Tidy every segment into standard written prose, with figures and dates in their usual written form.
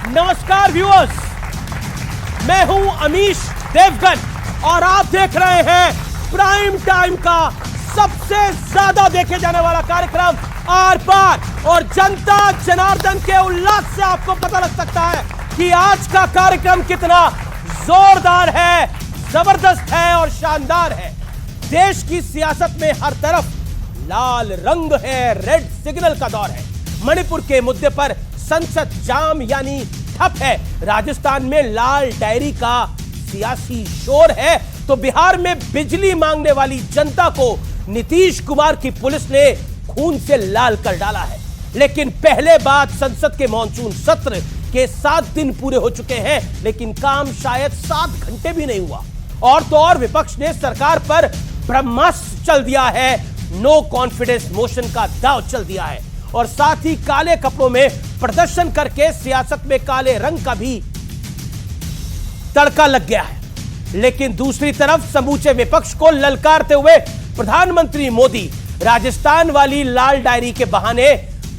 नमस्कार व्यूअर्स, मैं हूं अमीश देवगन और आप देख रहे हैं प्राइम टाइम का सबसे ज्यादा देखे जाने वाला कार्यक्रम आर पार। और जनता जनार्दन के उल्लास से आपको पता लग सकता है कि आज का कार्यक्रम कितना जोरदार है, जबरदस्त है और शानदार है। देश की सियासत में हर तरफ लाल रंग है, रेड सिग्नल का दौर है। मणिपुर के मुद्दे पर संसद जाम यानी ठप है। राजस्थान में लाल डायरी का सियासी शोर है तो बिहार में बिजली मांगने वाली जनता को नीतीश कुमार की पुलिस ने खून से लाल कर डाला है। लेकिन पहले बात, संसद के मॉनसून सत्र के 7 दिन पूरे हो चुके हैं लेकिन काम शायद 7 घंटे भी नहीं हुआ। और तो और विपक्ष ने सरकार पर ब्रह्मास्त्र चल दिया है, नो कॉन्फिडेंस मोशन का दांव चल दिया है और साथ ही काले कपड़ों में प्रदर्शन करके सियासत में काले रंग का भी तड़का लग गया है। लेकिन दूसरी तरफ समूचे विपक्ष को ललकारते हुए प्रधानमंत्री मोदी राजस्थान वाली लाल डायरी के बहाने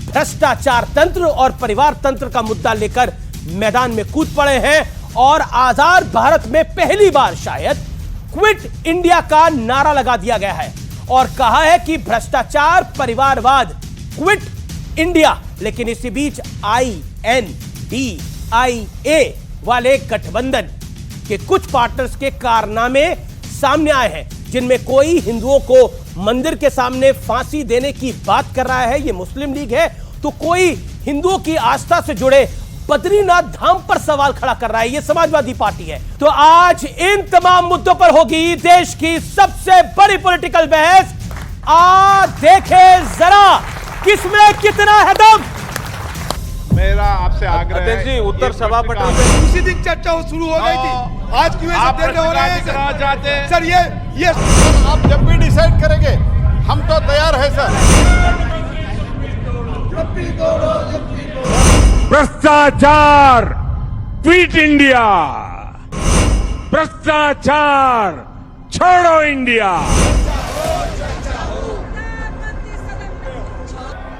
भ्रष्टाचार तंत्र और परिवार तंत्र का मुद्दा लेकर मैदान में कूद पड़े हैं और आजाद भारत में पहली बार शायद क्विट इंडिया का नारा लगा दिया गया है और कहा है कि भ्रष्टाचार, परिवारवाद, क्विट इंडिया। लेकिन इसी बीच INDIA वाले गठबंधन के कुछ पार्टनर्स के कारनामे सामने आए हैं, जिनमें कोई हिंदुओं को मंदिर के सामने फांसी देने की बात कर रहा है, ये मुस्लिम लीग है, तो कोई हिंदुओं की आस्था से जुड़े बद्रीनाथ धाम पर सवाल खड़ा कर रहा है, ये समाजवादी पार्टी है। तो आज इन तमाम मुद्दों पर होगी देश की सबसे बड़ी पॉलिटिकल बहस। देखे जरा किसमें कितना है दम। मेरा आपसे आग्रह है जी, उत्तर सभापति उसी दिन चर्चा शुरू हो गई थी, आज क्यों ऐसे देर में हो रहे हैं सर? ये आप जब भी डिसाइड करेंगे हम तो तैयार है सर। भ्रष्टाचार, क्विट इंडिया, भ्रष्टाचार छोड़ो इंडिया।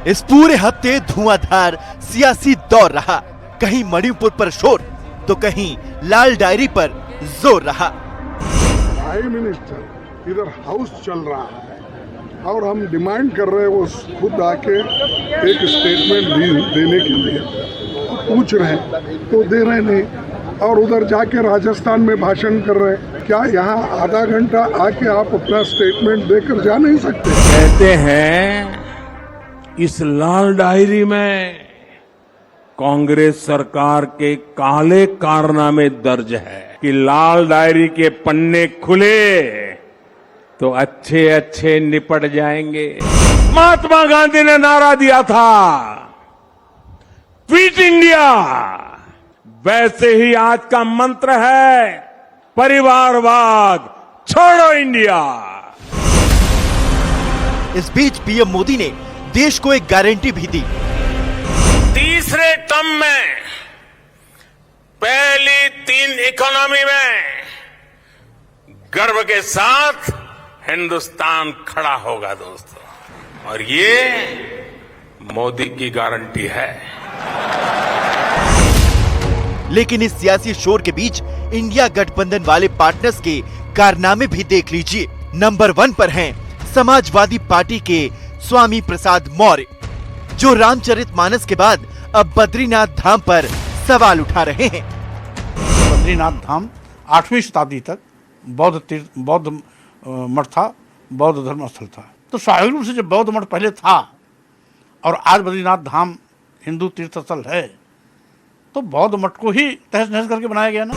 इस पूरे हफ्ते धुआंधार सियासी दौर रहा। कहीं मणिपुर पर शोर तो कहीं लाल डायरी पर जोर रहा। प्राइम मिनिस्टर इधर हाउस चल रहा है और हम डिमांड कर रहे हैं वो खुद आके एक स्टेटमेंट देने के लिए पूछ रहे हैं तो दे रहे नहीं, और उधर जाके राजस्थान में भाषण कर रहे हैं। क्या यहाँ आधा घंटा आके आप अपना स्टेटमेंट देकर जा नहीं सकते? कहते हैं इस लाल डायरी में कांग्रेस सरकार के काले कारनामे दर्ज है कि लाल डायरी के पन्ने खुले तो अच्छे अच्छे निपट जाएंगे। महात्मा गांधी ने नारा दिया था क्विट इंडिया, वैसे ही आज का मंत्र है परिवारवाद छोड़ो इंडिया। इस बीच पीएम मोदी ने देश को एक गारंटी भी दी। तीसरे टर्म में पहली 3 इकोनॉमी में गर्व के साथ हिंदुस्तान खड़ा होगा दोस्तों, और ये मोदी की गारंटी है। लेकिन इस सियासी शोर के बीच इंडिया गठबंधन वाले पार्टनर्स के कारनामे भी देख लीजिए। नंबर 1 पर हैं समाजवादी पार्टी के स्वामी प्रसाद मौर्य, जो रामचरितमानस के बाद अब बद्रीनाथ धाम पर सवाल उठा रहे हैं। बद्रीनाथ धाम 8वीं शताब्दी तक बौद्ध मठ था, बौद्ध धर्म स्थल था। तो स्वाभाविक रूप से जब बौद्ध मठ पहले था और आज बद्रीनाथ धाम हिंदू तीर्थ स्थल है तो बौद्ध मठ को ही तहस नहस करके बनाया गया ना।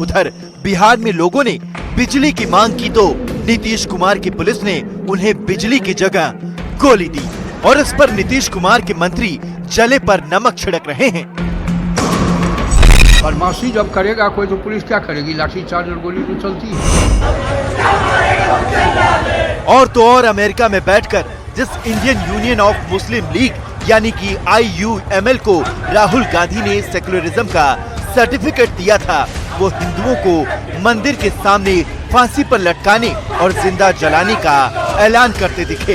उधर बिहार में लोगों ने बिजली की मांग की तो नीतीश कुमार की पुलिस ने उन्हें बिजली की जगह गोली दी और इस पर नीतीश कुमार के मंत्री जले पर नमक छिड़क रहे हैं। बदमाशी जब करेगा कोई तो पुलिस क्या करेगी? लाठी चार्ज और गोली तो चलती है। और तो और अमेरिका में बैठकर जिस Indian union of Muslim league यानी कि IUML को राहुल गांधी ने सेक्युलरिज्म का सर्टिफिकेट दिया था, वो हिंदुओं को मंदिर के सामने फांसी पर लटकाने और जिंदा जलाने का ऐलान करते दिखे।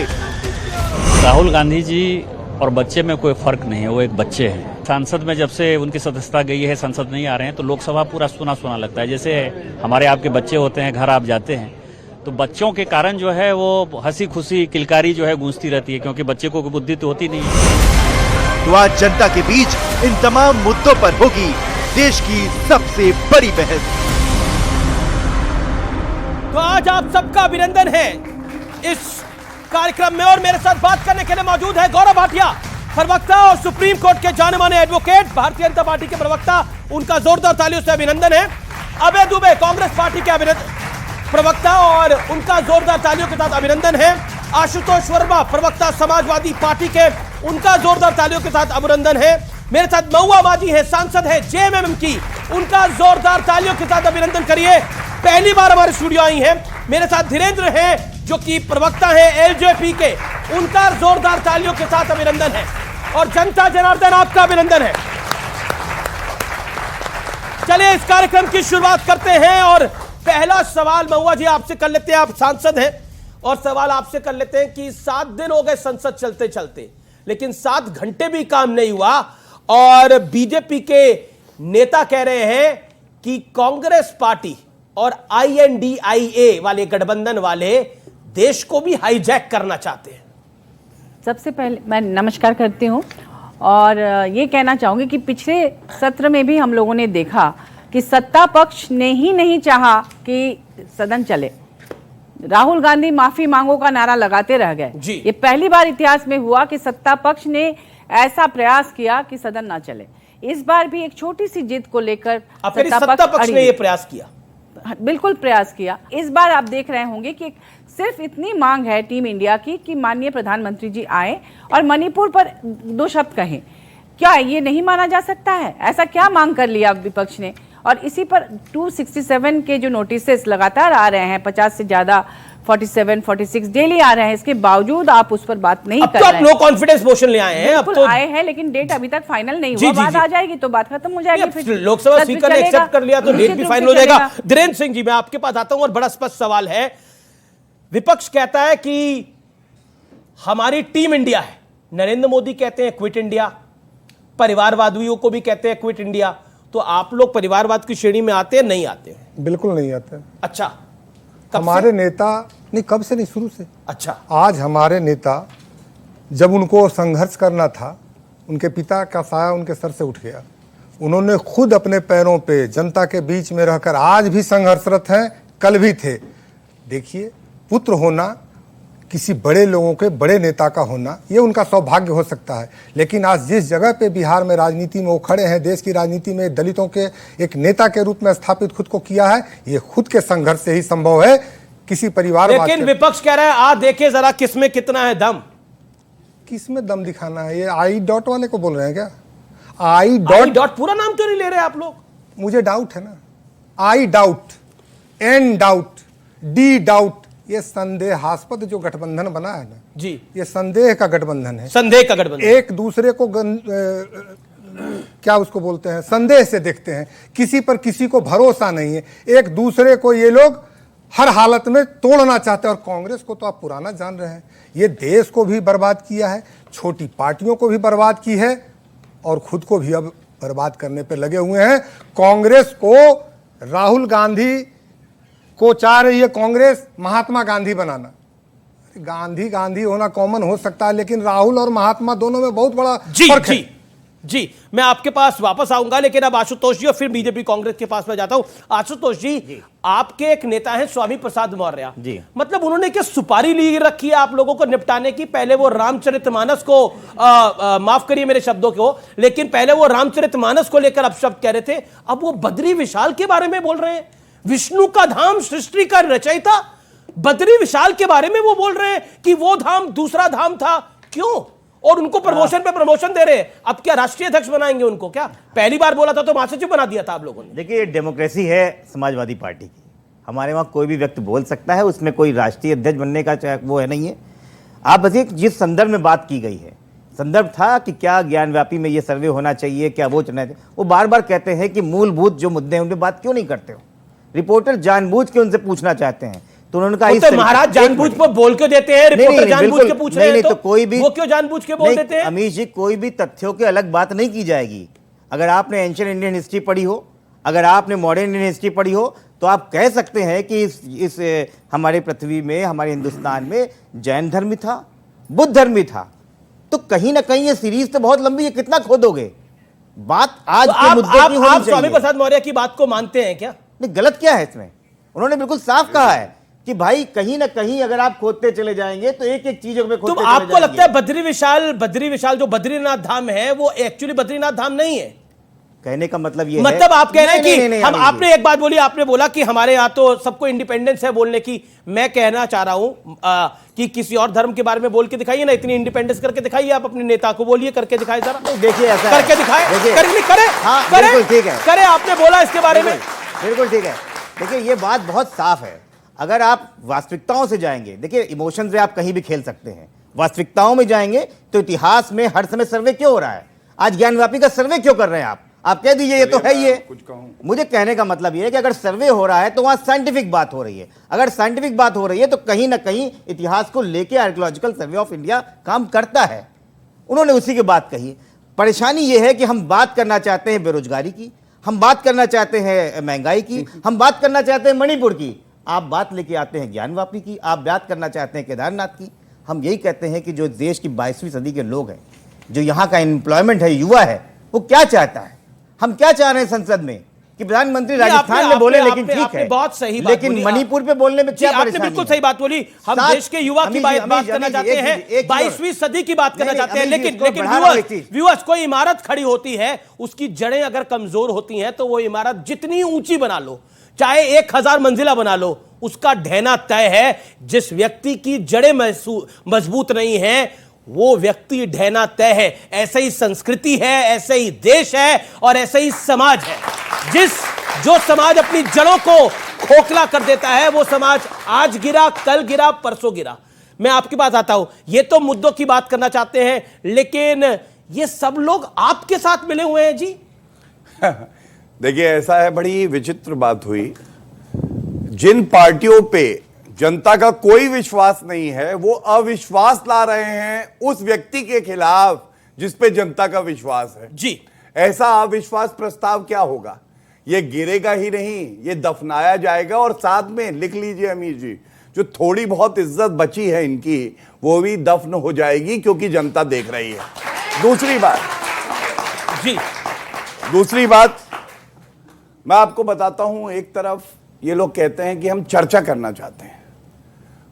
राहुल गांधी जी और बच्चे में कोई फर्क नहीं है, वो एक बच्चे हैं। सांसद में जब से उनकी सदस्यता गई है, संसद नहीं आ रहे हैं, तो लोकसभा पूरा सुना सुना लगता है। जैसे हमारे आपके बच्चे होते हैं, घर आप जाते हैं तो बच्चों के कारण जो है वो हंसी खुशी किलकारी जो है गूंजती रहती है, क्योंकि बच्चे को बुद्धि तो होती नहीं है। तो आज जनता के बीच इन तमाम मुद्दों पर होगी देश की सबसे बड़ी बहस। तो आज आप सबका अभिनंदन है इस कार्यक्रम में, और मेरे साथ बात करने के लिए मौजूद है गौरव भाटिया, प्रवक्ता और सुप्रीम कोर्ट के जाने माने एडवोकेट, भारतीय जनता पार्टी के प्रवक्ता, उनका जोरदार तालियों से अभिनंदन है। अभय दुबे, कांग्रेस पार्टी के प्रवक्ता, और उनका जोरदार तालियों के साथ अभिनंदन है। आशुतोष वर्मा, प्रवक्ता समाजवादी पार्टी के, उनका जोरदार तालियों के साथ अभिनंदन है। मेरे साथ महुआ माजी है, सांसद है जेएमएम की, उनका जोरदार तालियों के साथ अभिनंदन करिए। पहली बार हमारे स्टूडियो आई हैं। मेरे साथ धीरेन्द्र हैं जो कि प्रवक्ता है एलजेपी के, उनका जोरदार तालियों के साथ अभिनंदन है। और जनता जनार्दन, आपका अभिनंदन है। चलिए इस कार्यक्रम की शुरुआत करते हैं, और पहला सवाल महुआ जी आपसे कर लेते हैं। आप सांसद हैं और सवाल आपसे कर लेते हैं कि 7 दिन हो गए संसद चलते चलते, लेकिन 7 घंटे भी काम नहीं हुआ, और बीजेपी के नेता कह रहे हैं कि कांग्रेस पार्टी और INDIA वाले गठबंधन वाले देश को भी हाईजैक करना चाहते हैं। सबसे पहले मैं नमस्कार करती हूँ, और ये कहना चाहूँगी कि पिछले सत्र में भी हम लोगों ने देखा कि सत्ता पक्ष ने ही नहीं चाहा कि सदन चले। राहुल गांधी माफी मांगो का नारा लगाते रह गए। ये पहली बार इतिहास में हुआ कि सत्ता पक्ष ने ऐसा प्रयास किया कि सदन ना चले। इस बार भी एक छोटी सी जिद को लेकर सत्ता पक्ष ने ये प्रयास किया, बिल्कुल प्रयास किया। इस बार आप देख रहे होंगे कि सिर्फ इतनी मांग है टीम इंडिया की कि माननीय प्रधानमंत्री जी आए और मणिपुर पर 2 शब्द कहें। क्या ये नहीं माना जा सकता है? ऐसा क्या मांग कर लिया विपक्ष ने? और इसी पर 267 के जो नोटिसेस लगातार आ रहे हैं, 50 से ज्यादा, 47, 46 डेली आ रहे हैं, इसके बावजूद आप उस पर बात नहीं कर रहे हैं। नो कॉन्फिडेंस मोशन ले आए हैं, अब तो आए हैं, लेकिन डेट अभी तक फाइनल नहीं हुआ। बात आ जाएगी तो बात खत्म हो जाएगी। फिर लोकसभा स्पीकर ने एक्सेप्ट कर लिया तो डेट भी फाइनल हो जाएगा। धीरेन्द्र सिंह जी, मैं आपके पास आता हूं, और बड़ा स्पष्ट सवाल है। विपक्ष कहता है कि हमारी टीम इंडिया है, नरेंद्र मोदी कहते हैं क्विट इंडिया, परिवारवादियों को भी कहते हैं क्विट इंडिया। तो आप लोग परिवारवाद की श्रेणी में आते हैं, नहीं आते हैं? बिल्कुल नहीं आते। अच्छा, हमारे नेता नहीं, कब से नहीं, शुरू से। अच्छा, आज हमारे नेता, जब उनको संघर्ष करना था, उनके पिता का साया उनके सर से उठ गया। उन्होंने खुद अपने पैरों पे जनता के बीच में रहकर आज भी संघर्षरत हैं, कल भी थे। देखिए, पुत्र होना, किसी बड़े लोगों के, बड़े नेता का होना, ये उनका सौभाग्य हो सकता है, लेकिन आज जिस जगह पे बिहार में राजनीति में वो खड़े हैं, देश की राजनीति में दलितों के एक नेता के रूप में स्थापित खुद को किया है, ये खुद के संघर्ष से ही संभव है। किसी परिवार, लेकिन विपक्ष कह रहा है आ देखिए जरा किसमें कितना है दम। किसमें दम दिखाना है? ये आई डॉट वाले को बोल रहे हैं क्या? आई डॉट पूरा नाम क्यों नहीं ले रहे आप लोग? मुझे डाउट है ना। I doubt, N doubt, D doubt, ये संदेहास्पद जो गठबंधन बना है ना जी, ये संदेह का गठबंधन है। संदेह का गठबंधन, एक दूसरे को क्या उसको बोलते हैं, संदेह से देखते हैं, किसी पर किसी को भरोसा नहीं है, एक दूसरे को ये लोग हर हालत में तोड़ना चाहते हैं। और कांग्रेस को तो आप पुराना जान रहे हैं, ये देश को भी बर्बाद किया है, छोटी पार्टियों को भी बर्बाद की है, और खुद को भी अब बर्बाद करने पर लगे हुए हैं। कांग्रेस को राहुल गांधी को चाह रही है कांग्रेस महात्मा गांधी बनाना। गांधी गांधी होना कॉमन हो सकता है, लेकिन राहुल और महात्मा दोनों में बहुत बड़ा फर्क है। जी, मैं आपके पास वापस आऊंगा, लेकिन अब आशुतोष जी और फिर बीजेपी कांग्रेस के पास में जाता हूं। आशुतोष जी, आपके एक नेता हैं स्वामी प्रसाद मौर्य जी, मतलब उन्होंने क्या सुपारी ली रखी है आप लोगों को निपटाने की? पहले वो रामचरितमानस को माफ करिए मेरे शब्दों को, लेकिन पहले वो रामचरितमानस को लेकर अपशब्द कह रहे थे, अब वो बद्री विशाल के बारे में बोल रहे हैं। विष्णु का धाम, सृष्टि का रचयिता बद्री विशाल के बारे में वो बोल रहे हैं कि वो धाम दूसरा धाम था। क्यों? और उनको प्रमोशन पे प्रमोशन दे रहे हैं। अब क्या राष्ट्रीय अध्यक्ष बनाएंगे उनको? क्या पहली बार बोला था तो महासचिव बना दिया था आप लोगों ने? देखिए, डेमोक्रेसी है समाजवादी पार्टी की, हमारे वहां कोई भी व्यक्ति बोल सकता है, उसमें कोई राष्ट्रीय अध्यक्ष बनने का वो है नहीं है। आप बताइए जिस संदर्भ में बात की गई है, संदर्भ था कि क्या ज्ञानव्यापी में ये सर्वे होना चाहिए, क्या वो चुना चाहिए। वो बार बार कहते हैं कि मूलभूत जो मुद्दे हैं उन पर बात क्यों नहीं करते हो। रिपोर्टर जानबूझ के उनसे पूछना चाहते हैं, तो उन्होंने कहा वो इस तो तरीके- महाराज जानबूझ को बोल के देते हैं, नहीं, रिपोर्टर नहीं, जानबूझ बिल्कुल, के पूछ रहे हैं, नहीं, तो कोई भी वो क्यों जानबूझ के बोल नहीं, देते हैं? अमीश जी, कोई भी तथ्यों की अलग बात नहीं की जाएगी। अगर आपने एंशिएंट इंडियन हिस्ट्री पढ़ी हो, अगर आपने मॉडर्न इंडियन हिस्ट्री पढ़ी हो, तो आप कह सकते हैं कि इस हमारे पृथ्वी में, हमारे हिंदुस्तान में जैन धर्म भी था, बुद्ध धर्म भी था। तो कहीं ना कहीं ये सीरीज तो बहुत लंबी है, कितना खोदोगे? बात आज तो के मुद्दे की होनी आप स्वामी चाहिए। प्रसाद मौर्य की बात को मानते हैं क्या? नहीं, गलत क्या है इसमें? उन्होंने बिल्कुल साफ कहा है कि भाई कहीं ना कहीं अगर आप खोदते चले जाएंगे तो एक एक चीजों में खोदते तो चले आपको जाएंगे। लगता है बद्री विशाल जो बद्रीनाथ धाम है वो एक्चुअली बद्रीनाथ धाम नहीं है? कहने का मतलब ये मतलब है, आप कह रहे हैं नहीं, कि नहीं, हम, अमित जी। आपने एक बात बोली, आपने बोला कि हमारे यहाँ तो सबको इंडिपेंडेंस है बोलने की। मैं कहना चाह रहा हूं कि किसी और धर्म के बारे में बोल के दिखाइए ना, इतनी इंडिपेंडेंस करके दिखाइए। आप अपने नेता को बोलिए, करके दिखाए जरा। देखिए ऐसा करके दिखाए, देखिए, करे, हाँ, करे, बिल्कुल ठीक है, करे। आपने बोला इसके बारे में, बिल्कुल ठीक है। देखिए ये बात बहुत साफ है। अगर आप वास्तविकताओं से जाएंगे, देखिए इमोशन से आप कहीं भी खेल सकते हैं, वास्तविकताओं में जाएंगे तो इतिहास में हर समय सर्वे क्यों हो रहा है? आज ज्ञानवापी का सर्वे क्यों कर रहे हैं आप कह दीजिए ये तो है ही है। मुझे कहने का मतलब ये है कि अगर सर्वे हो रहा है तो वहां साइंटिफिक बात हो रही है। अगर साइंटिफिक बात हो रही है तो कहीं ना कहीं इतिहास को लेके आर्कियोलॉजिकल सर्वे ऑफ इंडिया काम करता है। उन्होंने उसी की बात कही। परेशानी ये है कि हम बात करना चाहते हैं बेरोजगारी की, हम बात करना चाहते हैं महंगाई की, हम बात करना चाहते हैं मणिपुर की, आप बात लेके आते हैं ज्ञानवापी की, आप बात करना चाहते हैं केदारनाथ की। हम यही कहते हैं कि जो देश की 22वीं सदी के लोग हैं, जो यहाँ का एम्प्लॉयमेंट है, युवा है, वो क्या चाहता है? हम क्या चाह रहे हैं संसद में कि प्रधानमंत्री राजस्थान में बोले, लेकिन ठीक है, बहुत सही बात लेकिन बोली। मणिपुर पे बोलने में क्या आपने परेशानी बिल्कुल है? सही बात बोली। हम देश के युवा की बात करना चाहते हैं, 22वीं सदी की बात करना चाहते हैं, लेकिन व्यूअर्स, कोई इमारत खड़ी होती है, उसकी जड़ें अगर कमजोर होती हैं तो वो इमारत जितनी ऊंची बना लो, चाहे 1000 मंजिला बना लो, उसका ढहना तय है। जिस व्यक्ति की जड़ें मजबूत नहीं है वो व्यक्ति ढहना तय है। ऐसे ही संस्कृति है, ऐसे ही देश है और ऐसे ही समाज है। जो समाज अपनी जड़ों को खोखला कर देता है वो समाज आज गिरा, कल गिरा, परसों गिरा। मैं आपके पास आता हूं। ये तो मुद्दों की बात करना चाहते हैं, लेकिन ये सब लोग आपके साथ मिले हुए हैं जी। देखिए ऐसा है, बड़ी विचित्र बात हुई। जिन पार्टियों पे जनता का कोई विश्वास नहीं है वो अविश्वास ला रहे हैं उस व्यक्ति के खिलाफ जिस पे जनता का विश्वास है जी। ऐसा अविश्वास प्रस्ताव क्या होगा? ये गिरेगा ही नहीं, ये दफनाया जाएगा। और साथ में लिख लीजिए अमीर जी, जो थोड़ी बहुत इज्जत बची है इनकी वो भी दफन हो जाएगी, क्योंकि जनता देख रही है। दूसरी बात मैं आपको बताता हूं। एक तरफ ये लोग कहते हैं कि हम चर्चा करना चाहते हैं,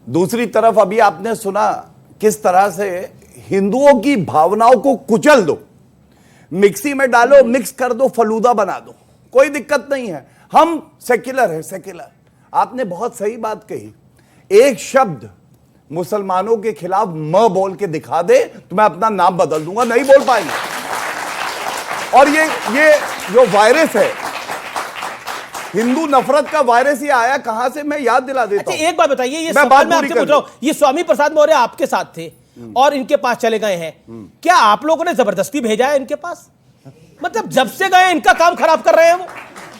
दूसरी तरफ अभी आपने सुना किस तरह से हिंदुओं की भावनाओं को कुचल दो, मिक्सी में डालो, मिक्स कर दो, फलूदा बना दो, कोई दिक्कत नहीं है, हम सेक्युलर है, सेक्युलर। आपने बहुत सही बात कही। एक शब्द मुसलमानों के खिलाफ म बोल के दिखा दे तो मैं अपना नाम बदल दूंगा, नहीं बोल पाएंगे। और ये जो वायरस है, हिंदू नफरत का वायरस, ये आया कहां से मैं याद दिला देता हूं। एक बात बताइए, ये सवाल मैं आपसे पूछ रहा हूं, ये स्वामी प्रसाद मौर्य आपके साथ थे और इनके पास चले गए हैं, क्या आप लोगों ने जबरदस्ती भेजा है इनके पास? मतलब जब से गए इनका काम खराब कर रहे हैं वो?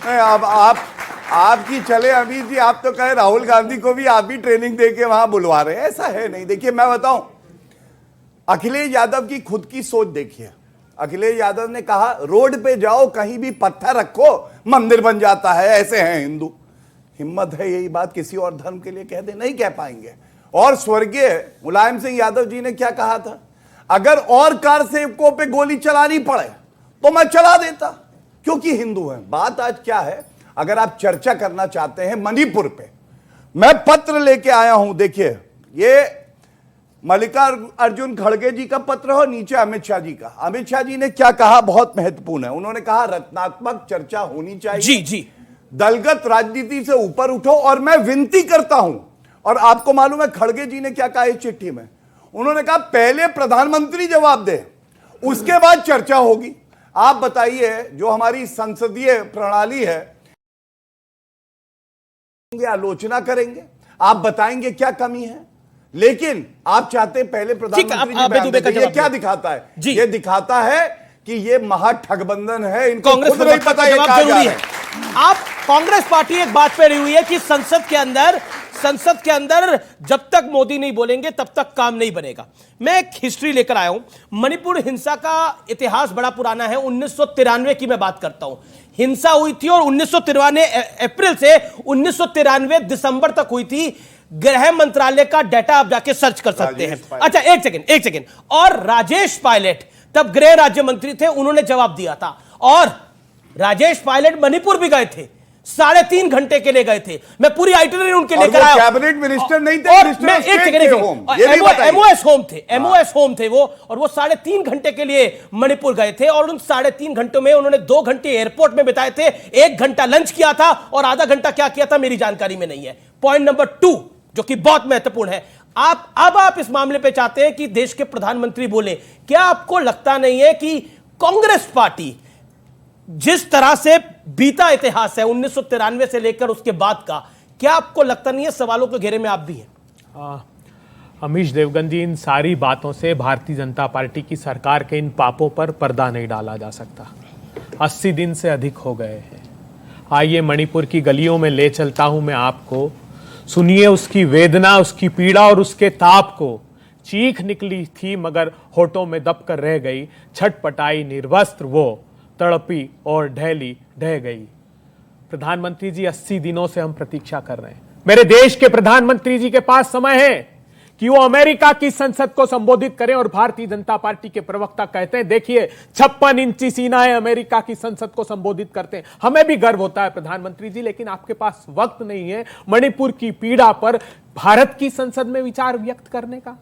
नहीं, आप आपकी चले अमीर जी, आप तो कहे राहुल गांधी को भी आप ही ट्रेनिंग देके वहां बुलवा रहे हैं, ऐसा है नहीं। देखिए मैं बताऊं, अखिलेश यादव की खुद की सोच देखिए। अखिलेश यादव ने कहा रोड पे जाओ, कहीं भी पत्थर रखो, मंदिर बन जाता है, ऐसे हैं हिंदू। हिम्मत है यही बात किसी और धर्म के लिए कह दे? नहीं कह पाएंगे। और स्वर्गीय मुलायम सिंह यादव जी ने क्या कहा था? अगर और कार सेवकों पे गोली चलानी पड़े तो मैं चला देता, क्योंकि हिंदू हैं। बात आज क्या है, अगर आप चर्चा करना चाहते हैं मणिपुर पे, मैं पत्र लेके आया हूं। देखिए ये मल्लिकार्जुन खड़गे जी का पत्र हो, नीचे अमित शाह जी का। अमित शाह जी ने क्या कहा, बहुत महत्वपूर्ण है। उन्होंने कहा रचनात्मक चर्चा होनी चाहिए, जी। दलगत राजनीति से ऊपर उठो, और मैं विनती करता हूं। और आपको मालूम है खड़गे जी ने क्या कहा इस चिट्ठी में? उन्होंने कहा पहले प्रधानमंत्री जवाब दे, उसके बाद चर्चा होगी। आप बताइए, जो हमारी संसदीय प्रणाली है, आलोचना करेंगे, आप बताएंगे क्या कमी है, लेकिन आप चाहते हैं पहले प्रधानमंत्री जी। ये क्या दिखाता है? ये दिखाता है कि ये महाठगबंधन है, इनको कांग्रेस खुद नहीं पता ये क्या जरूरी है। आप कांग्रेस पार्टी एक बात पे अड़ी हुई है कि संसद के अंदर जब तक मोदी नहीं बोलेंगे तब तक काम नहीं बनेगा। मैं एक हिस्ट्री लेकर आया हूं। मणिपुर हिंसा का इतिहास बड़ा पुराना है। 1993 की मैं बात करता हूं। हिंसा हुई थी और 1993 अप्रैल से 1993 दिसंबर तक हुई थी। गृह मंत्रालय का डाटा आप जाके सर्च कर सकते हैं। अच्छा, एक सेकंड। और राजेश पायलट तब गृह राज्य मंत्री थे, उन्होंने जवाब दिया था। और राजेश पायलट मणिपुर भी गए थे, 3.5 घंटे के लिए गए थे। मैं पूरी आइटनरी उनके लेकर आया। कैबिनेट मिनिस्टर नहीं थे, एमओएस होम थे वो, और वो 3.5 घंटे के लिए मणिपुर गए थे। और उन 3.5 घंटों में उन्होंने 2 घंटे एयरपोर्ट में बिताए थे, 1 घंटा लंच किया था और आधा घंटा क्या किया था मेरी जानकारी में नहीं है। पॉइंट नंबर 2 जो कि बहुत महत्वपूर्ण है, आप इस मामले पे चाहते हैं कि देश के प्रधानमंत्री बोले। क्या आपको लगता नहीं है कि कांग्रेस पार्टी जिस तरह से बीता इतिहास है 1993 से लेकर उसके बाद का, क्या आपको लगता नहीं है सवालों के घेरे में आप भी हैं? अमीश देवगन जी, इन सारी बातों से भारतीय जनता पार्टी की सरकार के इन पापों पर पर्दा नहीं डाला जा सकता। 80 दिन से अधिक हो गए हैं। आइए मणिपुर की गलियों में ले चलता हूं मैं आपको। सुनिए उसकी वेदना, उसकी पीड़ा और उसके ताप को। चीख निकली थी मगर होठों में दब कर रह गई। छटपटाई निर्वस्त्र वो, तड़पी और ढह गई। प्रधानमंत्री जी, 80 दिनों से हम प्रतीक्षा कर रहे हैं। मेरे देश के प्रधानमंत्री जी के पास समय है कि वो अमेरिका की संसद को संबोधित करें। और भारतीय जनता पार्टी के प्रवक्ता कहते हैं, देखिए 56 इंची सीनाएं अमेरिका की संसद को संबोधित करते हैं। हमें भी गर्व होता है प्रधानमंत्री जी, लेकिन आपके पास वक्त नहीं है मणिपुर की पीड़ा पर भारत की संसद में विचार व्यक्त करने का।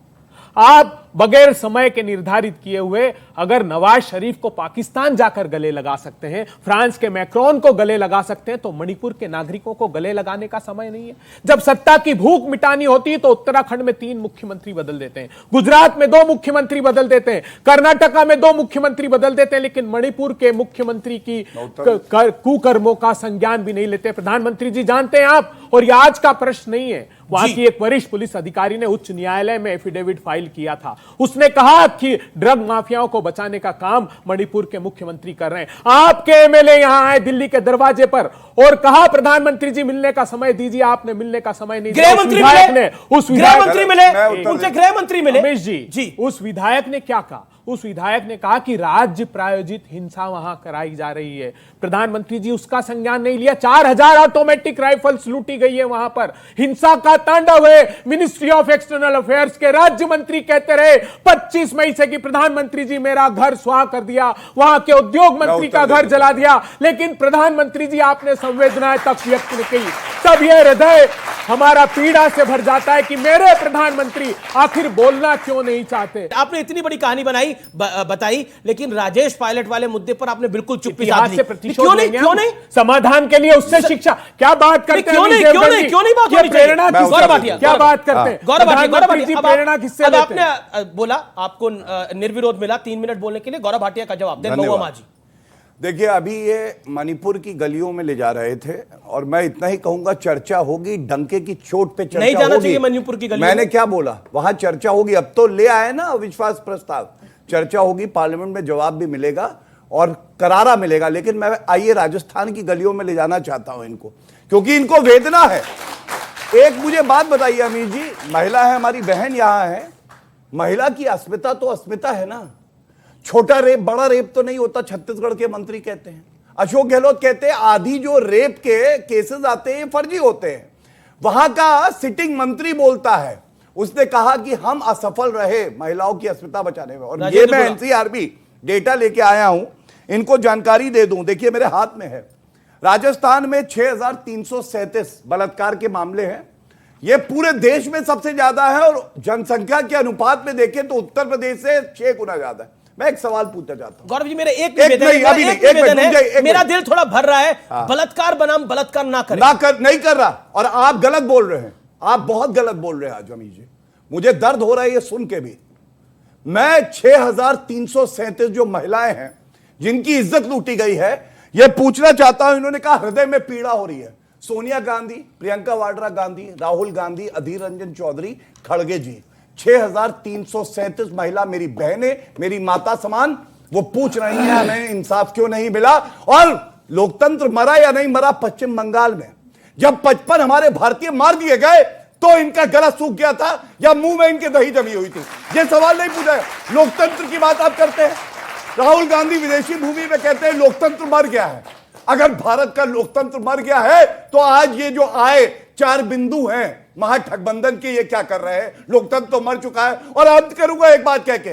आप बगैर समय के निर्धारित किए हुए अगर नवाज शरीफ को पाकिस्तान जाकर गले लगा सकते हैं, फ्रांस के मैक्रोन को गले लगा सकते हैं, तो मणिपुर के नागरिकों को गले लगाने का समय नहीं है। जब सत्ता की भूख मिटानी होती है तो उत्तराखंड में 3 मुख्यमंत्री बदल देते हैं, गुजरात में 2 मुख्यमंत्री बदल देते हैं, कर्नाटका में 2 मुख्यमंत्री बदल देते हैं, लेकिन मणिपुर के मुख्यमंत्री की कुकर्मों का संज्ञान भी नहीं लेते। प्रधानमंत्री जी जानते हैं आप, और यह आज का प्रश्न नहीं है, वहां की एक वरिष्ठ पुलिस अधिकारी ने उच्च न्यायालय में एफिडेविट फाइल किया था। उसने कहा कि ड्रग माफियाओं को बचाने का काम मणिपुर के मुख्यमंत्री कर रहे हैं। आपके एमएलए यहां आए दिल्ली के दरवाजे पर और कहा प्रधानमंत्री जी मिलने का समय दीजिए, आपने मिलने का समय नहीं दिया। गृह मंत्री मिले, उनसे गृह मंत्री मिले। रमेश जी, उस विधायक ने क्या कहा? उस विधायक ने कहा कि राज्य प्रायोजित हिंसा वहां कराई जा रही है। प्रधानमंत्री जी उसका संज्ञान नहीं लिया। 4000 ऑटोमेटिक राइफल्स लूटी गई है वहां पर। हिंसा का तांडव है। मिनिस्ट्री ऑफ एक्सटर्नल अफेयर्स के राज्य मंत्री कहते रहे 25 मई से कि प्रधानमंत्री जी मेरा घर स्वाह कर दिया, वहां के उद्योग मंत्री का घर जला दिया, लेकिन प्रधानमंत्री जी आपने संवेदनाएं तक व्यक्त नहीं की। तब यह हृदय हमारा पीड़ा से भर जाता है कि मेरे प्रधानमंत्री आखिर बोलना क्यों नहीं चाहते। आपने इतनी बड़ी कहानी बताई, लेकिन राजेश पायलट वाले मुद्दे पर आपने बिल्कुल चुप्पी साध ली। क्यों नहीं? समाधान के लिए उससे शिक्षा क्या बात करते हैं? क्यों नहीं बात होनी चाहिए? गौरव भाटिया क्या बात करते हैं? गौरव भाटिया प्रेरणा किससे लेते हैं? आपने बोला, आपको निर्विरोध मिला 3 मिनट बोलने के लिए। गौरव भाटिया का जवाब दें। महुआ माझी, देखिए अभी ये मणिपुर की गलियों में ले जा रहे थे और मैं इतना ही कहूंगा, चर्चा होगी, डंके की चोट पे चर्चा नहीं जाना होगी। चाहिए मणिपुर की गलियों मैंने क्या बोला? वहां चर्चा होगी। अब तो ले आए ना अविश्वास प्रस्ताव, चर्चा होगी, पार्लियामेंट में जवाब भी मिलेगा और करारा मिलेगा। लेकिन मैं आइए राजस्थान की गलियों में ले जाना चाहता हूं इनको, क्योंकि इनको वेदना है। एक मुझे बात बताइए अमीर जी, महिला है, हमारी बहन यहां है, महिला की अस्मिता तो अस्मिता है ना। छोटा रेप बड़ा रेप तो नहीं होता, छत्तीसगढ़ के मंत्री कहते हैं। अशोक गहलोत कहते हैं आधी जो रेप के केसेस आते हैं फर्जी होते हैं। वहां का सिटिंग मंत्री बोलता है, उसने कहा कि हम असफल रहे महिलाओं की अस्मिता बचाने में। और ये मैं एनसीआरबी डेटा लेके आया हूं, इनको जानकारी दे दूं। देखिए मेरे हाथ में है, राजस्थान में 6337 बलात्कार के मामले हैं। ये पूरे देश में सबसे ज्यादा है और जनसंख्या के अनुपात में देखें तो उत्तर प्रदेश से 6 गुना ज्यादा है। मैं एक सवाल पूछना चाहता हूं गौरव जी, मेरे एक निवेदन है, मेरा दिल थोड़ा भर रहा है। बलात्कार बनाम बलात्कार ना करें। नहीं कर रहा, और आप गलत बोल रहे हैं, आप बहुत गलत बोल रहे हैं आज अमीर जी। मुझे दर्द हो रहा है ये सुन के भी। मैं 6337 जो महिलाएं हैं जिनकी इज्जत लूटी गई है, यह पूछना चाहता हूं। इन्होंने कहा हृदय में पीड़ा हो रही है। सोनिया गांधी, प्रियंका वाड्रा गांधी, राहुल गांधी, अधीर रंजन चौधरी, खड़गे जी, 6337 महिला मेरी बहनें, मेरी माता समान, वो पूछ रही हैं हमें इंसाफ क्यों नहीं मिला। और लोकतंत्र मरा या नहीं मरा पश्चिम बंगाल में? जब 55 हमारे भारतीय मार दिए गए तो इनका गला सूख गया था या मुंह में इनके दही जमी हुई थी? ये सवाल नहीं पूछा है। लोकतंत्र की बात आप करते हैं। राहुल गांधी विदेशी भूमि में कहते हैं लोकतंत्र मर गया है। अगर भारत का लोकतंत्र मर गया है तो आज ये जो आए 4 बिंदु हैं महागठबंधन के, ये क्या कर रहे हैं? लोकतंत्र तो मर चुका है। और अंत करूंगा एक बात कह के,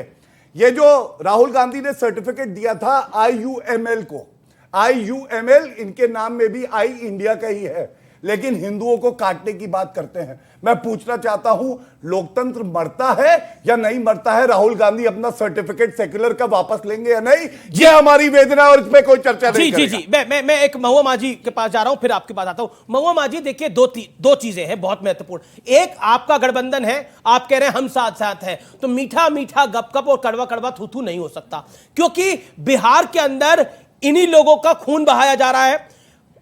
ये जो राहुल गांधी ने सर्टिफिकेट दिया था IUML को, IUML इनके नाम में भी आई इंडिया का ही है, लेकिन हिंदुओं को काटने की बात करते हैं। मैं पूछना चाहता हूं, लोकतंत्र मरता है या नहीं मरता है? राहुल गांधी अपना सर्टिफिकेट सेक्युलर का वापस लेंगे या नहीं? ये हमारी वेदना और इसमें कोई चर्चा नहीं जी जी जी। मैं एक महुआ माझी के पास जा रहा हूं, फिर आपके पास आता हूं। महुआ माझी, देखिए दो चीजें हैं बहुत महत्वपूर्ण। एक, आपका गठबंधन है, आप कह रहे हैं हम साथ साथ हैं, तो मीठा मीठा गपगप और कड़वा कड़वा थू थू नहीं हो सकता, क्योंकि बिहार के अंदर इन्हीं लोगों का खून बहाया जा रहा है।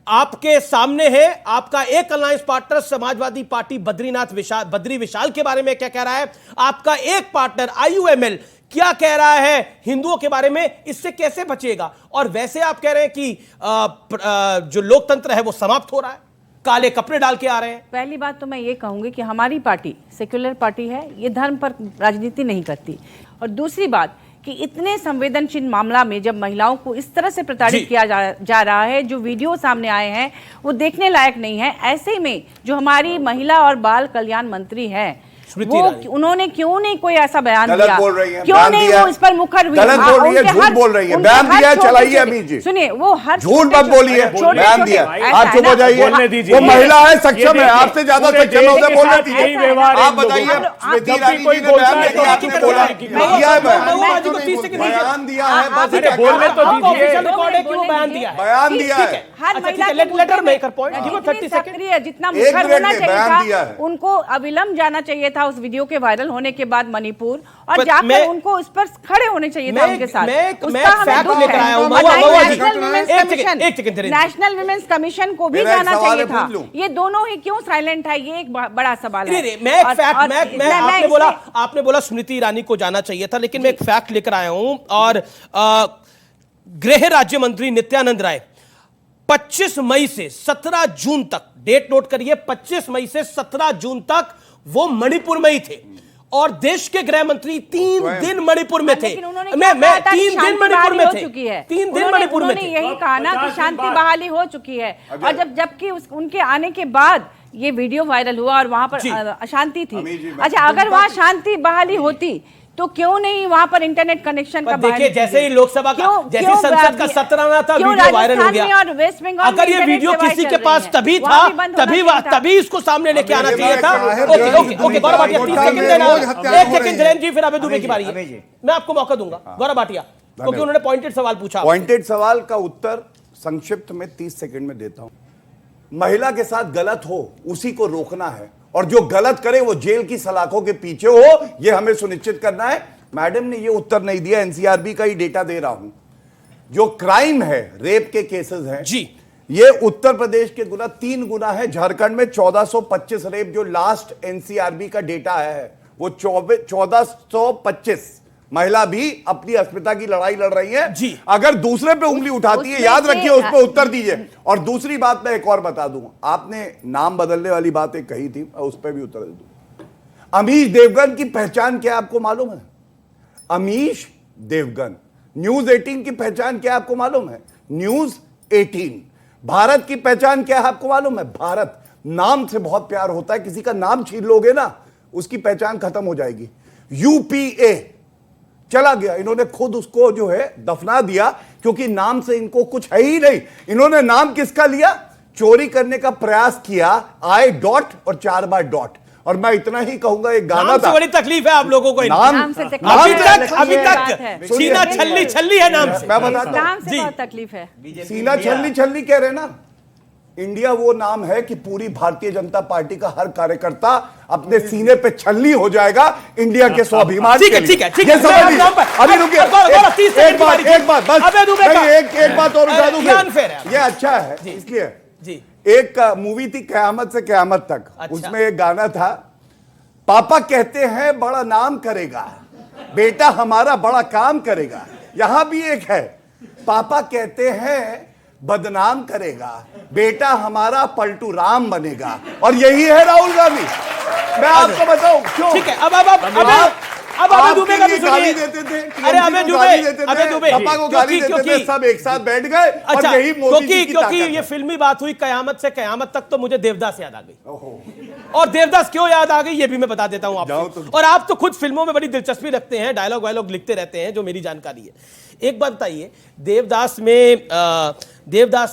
आपके सामने है आपका एक alliance partner Samajwadi Party Badri Vishal के बारे में क्या कह रहा है, आपका एक पार्टनर IUML क्या कह रहा है हिंदुओं के बारे में, इससे कैसे बचेगा? और वैसे आप कह रहे हैं कि जो लोकतंत्र है वो समाप्त हो रहा है, काले कपड़े डाल के आ रहे हैं। पहली बात तो मैं ये कहूंगी कि हमारी पार्टी सेक्युलर पार्टी है, ये धर्म पर राजनीति नहीं करती। और दूसरी बात कि इतने संवेदनशील मामला में जब महिलाओं को इस तरह से प्रताड़ित किया जा रहा है, जो वीडियो सामने आए हैं वो देखने लायक नहीं है। ऐसे में जो हमारी महिला और बाल कल्याण मंत्री हैं, वो उन्होंने क्यों नहीं कोई ऐसा बयान दिया? क्यों नहीं वो इस पर मुखर हुई? गलत बोल रही है, झूठ बोल रही है। बयान दिया, चलाइए अभी जी। सुनिए, वो हर झूठ मत बोलिए, बयान दिया। आप चुप हो जाइए, वो महिला है, सक्षम है, आपसे ज्यादा सक्षम है, उसे बोलने दीजिए। आप बताइए, स्मृति ईरानी जी ने बयान दिया, आपने बोला दिया है, बयान दिया है, बोलने तो दीजिए। बयान दिया है, बयान दिया है। हर महिला लेटर मेकर पॉइंट सक्रिय, जितना मुखर होना चाहिए था, उनको अविलंब जाना चाहिए था उस वीडियो के वायरल होने के बाद मणिपुर, और जाकर उनको उस पर खड़े होने चाहिए था उनके साथ। नेशनल विमेंस कमीशन को भी जाना चाहिए था। ये दोनों ही क्यों साइलेंट है, ये एक बड़ा सवाल है। आपने बोला स्मृति ईरानी को जाना चाहिए था, लेकिन मैं एक फैक्ट लेकर आया हूं, और गृह राज्य मंत्री नित्यानंद राय 25 मई से 17 जून तक, डेट नोट करिए, 25 मई से 17 जून तक वो मणिपुर में ही थे, और देश के गृह मंत्री 3 दिन मणिपुर में थे। मैं 3 दिन मणिपुर में थे, 3 दिन मणिपुर में थे। यही कहा ना कि शांति बहाली हो चुकी है, और जबकि उनके आने के बाद ये वीडियो वायरल हुआ और वहां पर अशांति थी। अच्छा, अगर वहां शांति बहाली होती तो क्यों नहीं वहां पर इंटरनेट कनेक्शन का? देखिए, जैसे ही लोकसभा का, जैसे संसद का सत्र आना था, वीडियो वायरल हो गया। और वेस्ट बंगाल, अगर ये वीडियो किसी के पास तभी था, तभी इसको सामने लेके आना चाहिए था। ओके, गौरव भाटिया 30 सेकंड देना, 1 सेकंड धीरेन्द्र जी, फिर अबे दुबे की बारी है। मैं आपको मौका दूंगा, गौरव भाटिया, क्योंकि उन्होंने पॉइंटेड सवाल पूछा। पॉइंटेड सवाल का उत्तर संक्षिप्त में 30 सेकंड में देता हूं। महिला के साथ गलत हो उसी को रोकना है, और जो गलत करे वो जेल की सलाखों के पीछे हो, यह हमें सुनिश्चित करना है। मैडम ने ये उत्तर नहीं दिया, एनसीआरबी का ही डेटा दे रहा हूं। जो क्राइम है, रेप के केसेस हैं जी, ये उत्तर प्रदेश के गुना 3 गुना है। झारखंड में 1425 रेप, जो लास्ट एनसीआरबी का डेटा है वो 1425। महिला भी अपनी अस्मिता की लड़ाई लड़ रही है जी। अगर दूसरे पे उंगली उठाती है, याद रखिए, उस पर उत्तर दीजिए। और दूसरी बात मैं एक और बता दूं, आपने नाम बदलने वाली बात एक कही थी, उस पर भी उत्तर दे दूं। अमीश देवगन की पहचान क्या आपको मालूम है? अमीश देवगन, न्यूज 18 की पहचान क्या आपको मालूम है? न्यूज 18। भारत की पहचान क्या है आपको मालूम है? भारत। नाम से बहुत प्यार होता है, किसी का नाम छीन लोगे ना, उसकी पहचान खत्म हो जाएगी। UPA चला गया, इन्होंने खुद उसको जो है दफना दिया, क्योंकि नाम से इनको कुछ है ही नहीं। इन्होंने नाम किसका लिया? चोरी करने का प्रयास किया, I डॉट और 4 बार डॉट। और मैं इतना ही कहूंगा, एक गाना था, बड़ी तकलीफ है आप लोगों को, नाम से अभी तक सीना छल्ली है नाम से। मैं बताता नाम से बहुत तकलीफ है। सीना छल्ली कह रहे ना। इंडिया वो नाम है कि पूरी भारतीय जनता पार्टी का हर कार्यकर्ता अपने सीने पे छल्ली हो जाएगा इंडिया के स्वाभिमान के लिए। ठीक है। अभी रुकिए, एक बात बस, एक बात और उठा दूं। ये अच्छा है इसलिए जी। एक मूवी थी क़यामत से क़यामत तक, अच्छा। उसमें एक गाना था, पापा कहते हैं बड़ा नाम करेगा, बेटा हमारा बड़ा काम करेगा। यहां भी एक है, पापा कहते हैं बदनाम करेगा, बेटा हमारा पलटू राम बनेगा। और यही है राहुल गांधी। मैं आपको बताऊं क्यों। ठीक है, अब अभय दुबे का भी सुनिए। देते थे, अरे अभय दुबे पापा को गाली देते थे, सब एक साथ बैठ गए। और यही मोदी जी की क्योंकि ताकत ये है। फिल्मी बात हुई कयामत से कयामत तक, तो मुझे देवदास याद आ गई। और देवदास क्यों याद आ गई ये भी मैं बता देता हूं आपको। और आप तो खुद फिल्मों में बड़ी दिलचस्पी रखते हैं, डायलॉग वायलॉग लिखते रहते हैं, जो मेरी जानकारी है। एक बात बताइए, देवदास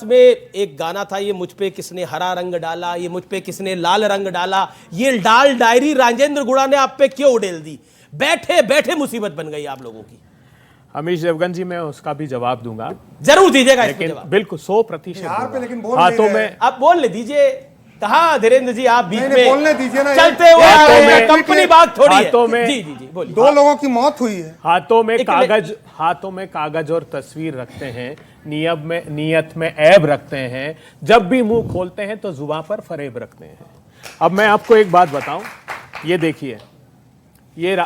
में एक गाना था, ये मुझ पे किसने हरा रंग डाला, ये मुझ पे किसने लाल रंग डाला, ये लाल डायरी राजेंद्र गुड़ा ने आप पे क्यों उड़ेल दी? बैठे बैठे मुसीबत बन गई आप लोगों की। अमीश देवगन जी, मैं उसका भी जवाब दूंगा, जरूर दीजिएगा, लेकिन बिल्कुल 100%। लेकिन बोल हाथों में आप बोल ले दीजिए। कहा धीरेन्द्र जी, आप बीच में बोलने दीजिए ना, चलते हुए आ रहे हैं, कंपनी बात थोड़ी है। हाथों में जी जी जी बोलिए। 2 लोगों की मौत हुई है। हाथों में कागज और तस्वीर रखते हैं, नियत में ऐब रखते हैं, जब भी मुंह खोलते हैं तो जुबान पर फरेब रखते हैं। अब मैं आपको एक बात बताऊं, ये देखिए, ये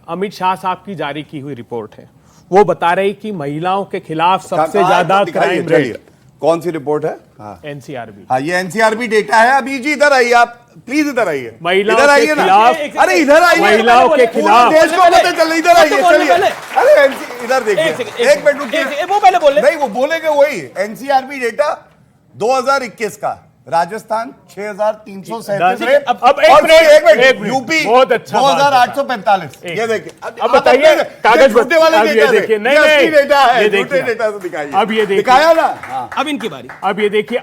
अमित शाह साहब की जारी की हुई रिपोर्ट है। वो बता रही कि महिलाओं के खिलाफ सबसे ज्यादा क्राइम रेट। कौन सी रिपोर्ट है? एनसीआरबी। हाँ, ये एनसीआरबी डेटा है। अभी जी इधर आइए, आप प्लीज इधर आइए। महिलाओं इधर आइए के ना। खिलाफ, अरे इधर आइए, महिलाओं के खिलाफ देश को पता चल, इधर आइए, चलिए। अरे इधर देखिए, एक मिनट रुकिए। वो पहले बोले नहीं, वो बोलेंगे वही। एनसीआरबी डेटा 2021 का, राजस्थान 6337 अब एक मिनट, यूपी बहुत अच्छा 2845। ये देखिए, अब बताइए, कागज झूठे वाले अब ये डेटा देखिए, से। ये असली डेटा है, ये झूठे देखिए, डेटा से दिखाइए। अब ये देखिए, दिखाया ना। अब इनकी बारी। अब ये देखिए,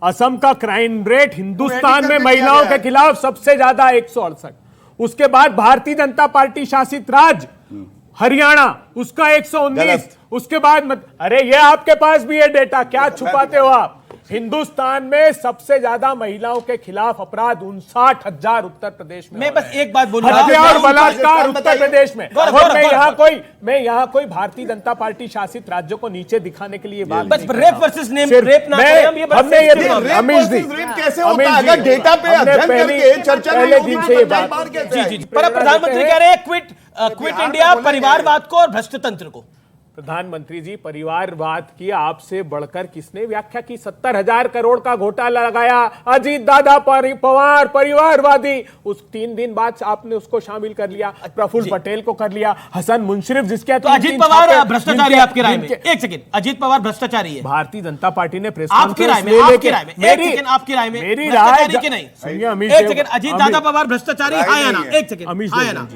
असम का क्राइम रेट हिंदुस्तान में महिलाओं के खिलाफ सबसे ज्यादा 168। उसके बाद भारतीय जनता पार्टी शासित राज्य हरियाणा, उसका 119। उसके बाद अरे ये आपके पास भी है डेटा, क्या छुपाते हो आप? हिंदुस्तान में सबसे ज्यादा महिलाओं के खिलाफ अपराध 59,000 उत्तर प्रदेश में। मैं बस एक बात बोलूंगा, हत्या और बलात्कार उत्तर प्रदेश में। और मैं यहाँ कोई भारतीय जनता पार्टी शासित राज्यों को नीचे दिखाने के लिए बात बस रेप वर्सेस नेम, रेप ना करें हम। ये हमने ये अमीश जी, कैसे होता है? अगर डेटा पे अध्ययन करके चर्चा पहले दिन से ये बात। जी जी, पर प्रधानमंत्री कह रहे हैं क्विट इंडिया परिवारवाद को और भ्रष्ट तंत्र को। प्रधानमंत्री जी, परिवारवाद की आपसे बढ़कर किसने व्याख्या की? 70,000 करोड़ का घोटाला लगाया अजीत दादा पवार, परिवारवादी। उस 3 दिन बाद आपने उसको शामिल कर लिया, प्रफुल्ल पटेल को कर लिया, हसन मुंशरिफ, जिसके तो अजीत पवार भ्रष्टाचारी है आपकी राय में? एक सेकंड, अजीत पवार भ्रष्टाचारी है भारतीय जनता पार्टी ने प्रेस आपकी राय में? आपकी राय में? आपकी राय में मेरी राय की नहीं? सुनिए अमीश, एक सेकंड, अजीत दादा पवार भ्रष्टाचारी आया ना? एक सेकंड, अमीश आया ना?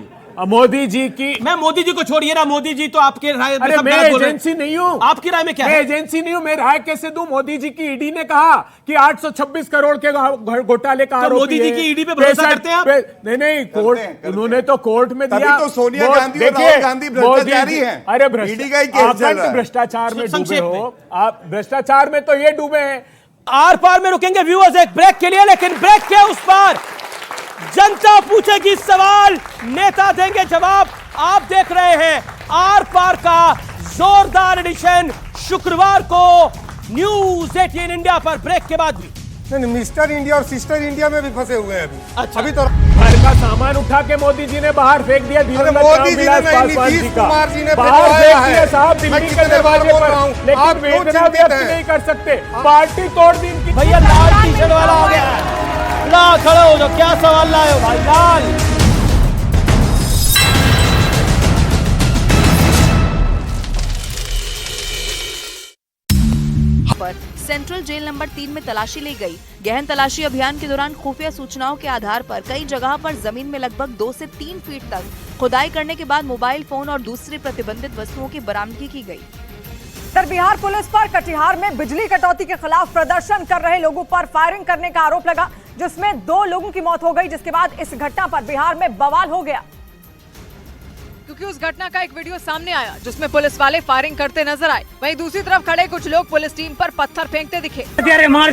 मोदी जी की, मैं मोदी जी को छोड़िए ना, मोदी जी तो आपके राय में, अरे मैं एजेंसी नहीं हूं। आपकी राय में क्या है? मैं एजेंसी नहीं हूं, मैं राय कैसे दूं? मोदी जी की ईडी ने कहा कि 826 करोड़ के घोटाले का आरोपी है। मोदी जी की ईडी पे भरोसा करते हैं आप? नहीं, कोर्ट, उन्होंने तो कोर्ट में दिया। तो सोनिया गांधी और राहुल गांधी भ्रष्टाचारी हैं। अरे भ्रष्टाचार में डूबे हो आप, भ्रष्टाचार में तो ये डूबे हैं। आर पार में रुकेंगे व्यूअर्स एक ब्रेक के लिए, लेकिन ब्रेक के उस पार जनता पूछेगी सवाल, नेता देंगे जवाब। आप देख रहे हैं आर पार का जोरदार एडिशन शुक्रवार को न्यूज 18 इंडिया पर। ब्रेक के बाद भी नहीं, मिस्टर इंडिया और सिस्टर इंडिया में भी फंसे हुए हैं अभी। अच्छा। अभी तो घर का सामान उठा के मोदी जी ने बाहर फेंक दिया। मोदी जी ने नहीं, नीतीश कुमार जी ने बाहर फेंक फेंकवाया दिया है। साहब, दिल्ली के दरवाजे पर। लेकिन वेदना व्यक्त नहीं कर सकते, पार्टी तोड़ दी इनकी। भैया लाल टी शर्ट वाला आ गया, ला खड़े हो जाओ, क्या सवाल लाए हो भाई? लाल पर सेंट्रल जेल नंबर 3 में तलाशी ली गई। गहन तलाशी अभियान के दौरान खुफिया सूचनाओं के आधार पर कई जगह पर जमीन में लगभग 2 से 3 फीट तक खुदाई करने के बाद मोबाइल फोन और दूसरी प्रतिबंधित वस्तुओं की बरामदगी की गई। उत्तर बिहार पुलिस पर कटिहार में बिजली कटौती के खिलाफ प्रदर्शन कर रहे लोगों पर फायरिंग करने का आरोप लगा, जिसमें 2 लोगों की मौत हो गई, जिसके बाद इस घटना पर बिहार में बवाल हो गया, क्योंकि उस घटना का एक वीडियो सामने आया जिसमें पुलिस वाले फायरिंग करते नजर आए। वहीं दूसरी तरफ खड़े कुछ लोग पुलिस टीम पर पत्थर फेंकते दिखे। गोली मार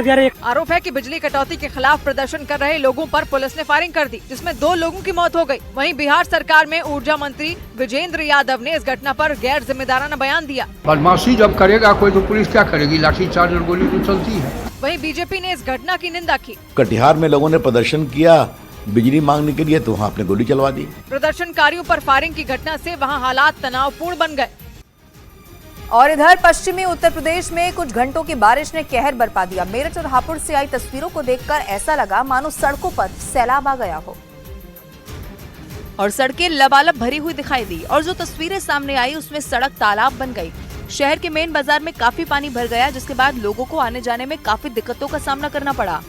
दिया रे। आरोप है कि बिजली कटौती के खिलाफ प्रदर्शन कर रहे लोगों पर पुलिस ने फायरिंग कर दी, जिसमें 2 लोगों की मौत हो गई। वहीं बिहार सरकार में ऊर्जा मंत्री विजेंद्र यादव ने इस घटना पर गैर जिम्मेदाराना बयान दिया। बदमाशी जब करेगा कोई तो पुलिस क्या करेगी? लाठीचार्ज और गोली तो चलती है। वहीं बीजेपी ने इस घटना की निंदा की। कटिहार में लोगों ने प्रदर्शन किया बिजली मांगने के लिए, तो वहाँ आपने गोली चलवा दी। प्रदर्शनकारियों पर फायरिंग की घटना से वहां हालात तनावपूर्ण बन गए। और इधर पश्चिमी उत्तर प्रदेश में कुछ घंटों की बारिश ने कहर बरपा दिया। मेरठ और हापुड़ से आई तस्वीरों को देखकर ऐसा लगा मानो सड़कों पर सैलाब आ गया हो और सड़कें लबालब भरी हुई दिखाई दी। और जो तस्वीरें सामने आई उसमें सड़क तालाब बन गई। शहर के मेन बाजार में काफी पानी भर गया, जिसके बाद लोगों को आने जाने में काफी दिक्कतों का सामना करना पड़ा।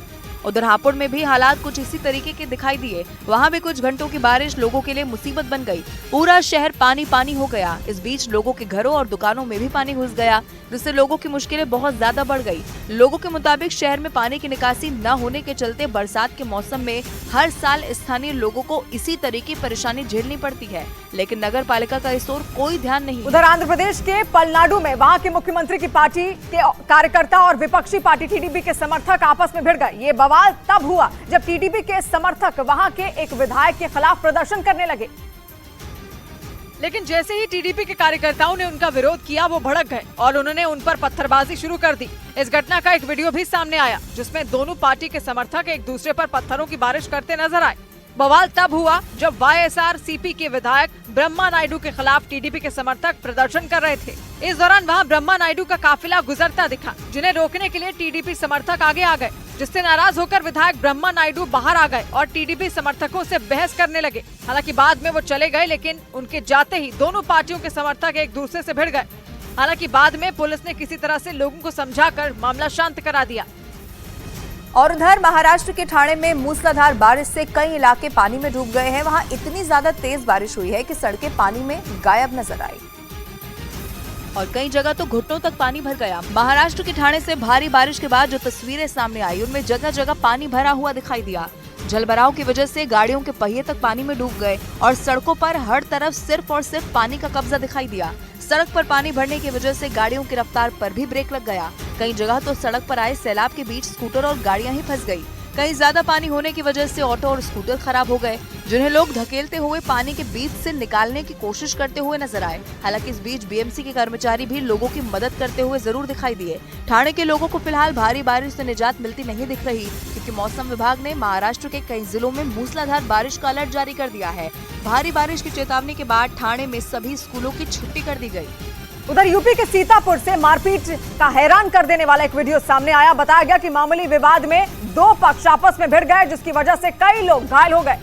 उधर हापुड़ में भी हालात कुछ इसी तरीके के दिखाई दिए। वहां भी कुछ घंटों की बारिश लोगों के लिए मुसीबत बन गई। पूरा शहर पानी पानी हो गया। इस बीच लोगों के घरों और दुकानों में भी पानी घुस गया, जिससे लोगों की मुश्किलें बहुत ज्यादा बढ़ गई। लोगों के मुताबिक शहर में पानी की निकासी न होने के चलते बरसात के मौसम में हर साल स्थानीय लोगों को इसी तरह की परेशानी झेलनी पड़ती है, लेकिन नगर पालिका का इस ओर कोई ध्यान नहीं। उधर आंध्र प्रदेश के पलनाडु में वहां के मुख्यमंत्री की पार्टी के कार्यकर्ता और विपक्षी पार्टी टीडीपी के समर्थक आपस में भिड़ गए। ये बवाल तब हुआ जब टीडीपी के समर्थक वहां के एक विधायक के खिलाफ प्रदर्शन करने लगे, लेकिन जैसे ही टीडीपी के कार्यकर्ताओं ने उनका विरोध किया वो भड़क गए और उन्होंने उन पर पत्थरबाजी शुरू कर दी। इस घटना का एक वीडियो भी सामने आया जिसमें दोनों पार्टी के समर्थक एक दूसरे पर पत्थरों की बारिश करते नजर आए। बवाल तब हुआ जब वाईएसआर-सीपी के विधायक ब्रह्मा नायडू के खिलाफ टीडीपी के समर्थक प्रदर्शन कर रहे थे। इस दौरान वहां ब्रह्मा नायडू का काफिला गुजरता दिखा, जिन्हें रोकने के लिए टीडीपी समर्थक आगे आ गए, जिससे नाराज होकर विधायक ब्रह्मा नायडू बाहर आ गए और टीडीपी समर्थकों से बहस करने लगे। हालांकि बाद में वो चले गए, लेकिन उनके जाते ही दोनों पार्टियों के समर्थक एक दूसरे से भिड़ गए। हालांकि बाद में पुलिस ने किसी तरह से लोगों को समझाकर मामला शांत करा दिया। और उधर महाराष्ट्र के ठाणे में मूसलाधार बारिश से कई इलाके पानी में डूब गए हैं। वहां इतनी ज्यादा तेज बारिश हुई है कि सड़कें पानी में गायब नजर आई और कई जगह तो घुटनों तक पानी भर गया। महाराष्ट्र के ठाणे से भारी बारिश के बाद जो तस्वीरें सामने आई उनमें जगह जगह पानी भरा हुआ दिखाई दिया। जलभराव की वजह से गाड़ियों के पहिए तक पानी में डूब गए और सड़कों पर हर तरफ सिर्फ और सिर्फ पानी का कब्जा दिखाई दिया। सड़क पर पानी भरने की वजह से गाड़ियों की रफ्तार पर भी ब्रेक लग गया। कई जगह तो सड़क पर आए सैलाब के बीच स्कूटर और गाड़ियां ही फंस गई। कहीं ज्यादा पानी होने की वजह से ऑटो और स्कूटर खराब हो गए, जिन्हें लोग धकेलते हुए पानी के बीच से निकालने की कोशिश करते हुए नजर आए। हालांकि इस बीच बीएमसी के कर्मचारी भी लोगों की मदद करते हुए जरूर दिखाई दिए। ठाणे के लोगों को फिलहाल भारी बारिश से निजात मिलती नहीं दिख रही, क्योंकि मौसम विभाग ने महाराष्ट्र के कई जिलों में मूसलाधार बारिश का अलर्ट जारी कर दिया है। भारी बारिश की चेतावनी के बाद ठाणे में सभी स्कूलों की छुट्टी कर दी गयी। उधर यूपी के सीतापुर से मारपीट का हैरान कर देने वाला एक वीडियो सामने आया। बताया गया कि मामूली विवाद में दो पक्ष आपस में भिड़ गए, जिसकी वजह से कई लोग घायल हो गए।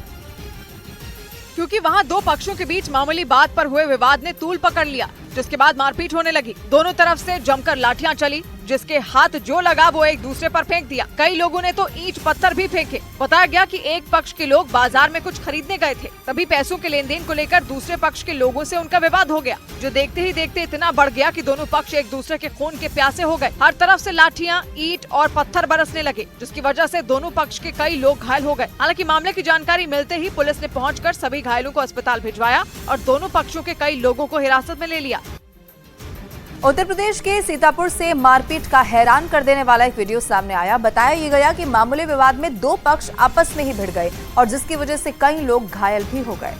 क्योंकि वहां दो पक्षों के बीच मामूली बात पर हुए विवाद ने तूल पकड़ लिया, जिसके बाद मारपीट होने लगी। दोनों तरफ से जमकर लाठियां चली, जिसके हाथ जो लगा वो एक दूसरे पर फेंक दिया। कई लोगों ने तो ईंट पत्थर भी फेंके। बताया गया कि एक पक्ष के लोग बाजार में कुछ खरीदने गए थे, तभी पैसों के लेन देन को लेकर दूसरे पक्ष के लोगों से उनका विवाद हो गया, जो देखते ही देखते इतना बढ़ गया कि दोनों पक्ष एक दूसरे के खून के प्यासे हो गए। हर तरफ से लाठियां, ईंट और पत्थर बरसने लगे, जिसकी वजह से दोनों पक्ष के कई लोग घायल हो गए। हालांकि मामले की जानकारी मिलते ही पुलिस ने पहुंचकर सभी घायलों को अस्पताल भिजवाया और दोनों पक्षों के कई लोगों को हिरासत में ले लिया। उत्तर प्रदेश के सीतापुर से मारपीट का हैरान कर देने वाला एक वीडियो सामने आया। बताया ये गया कि मामूली विवाद में दो पक्ष आपस में ही भिड़ गए और जिसकी वजह से कई लोग घायल भी हो गए,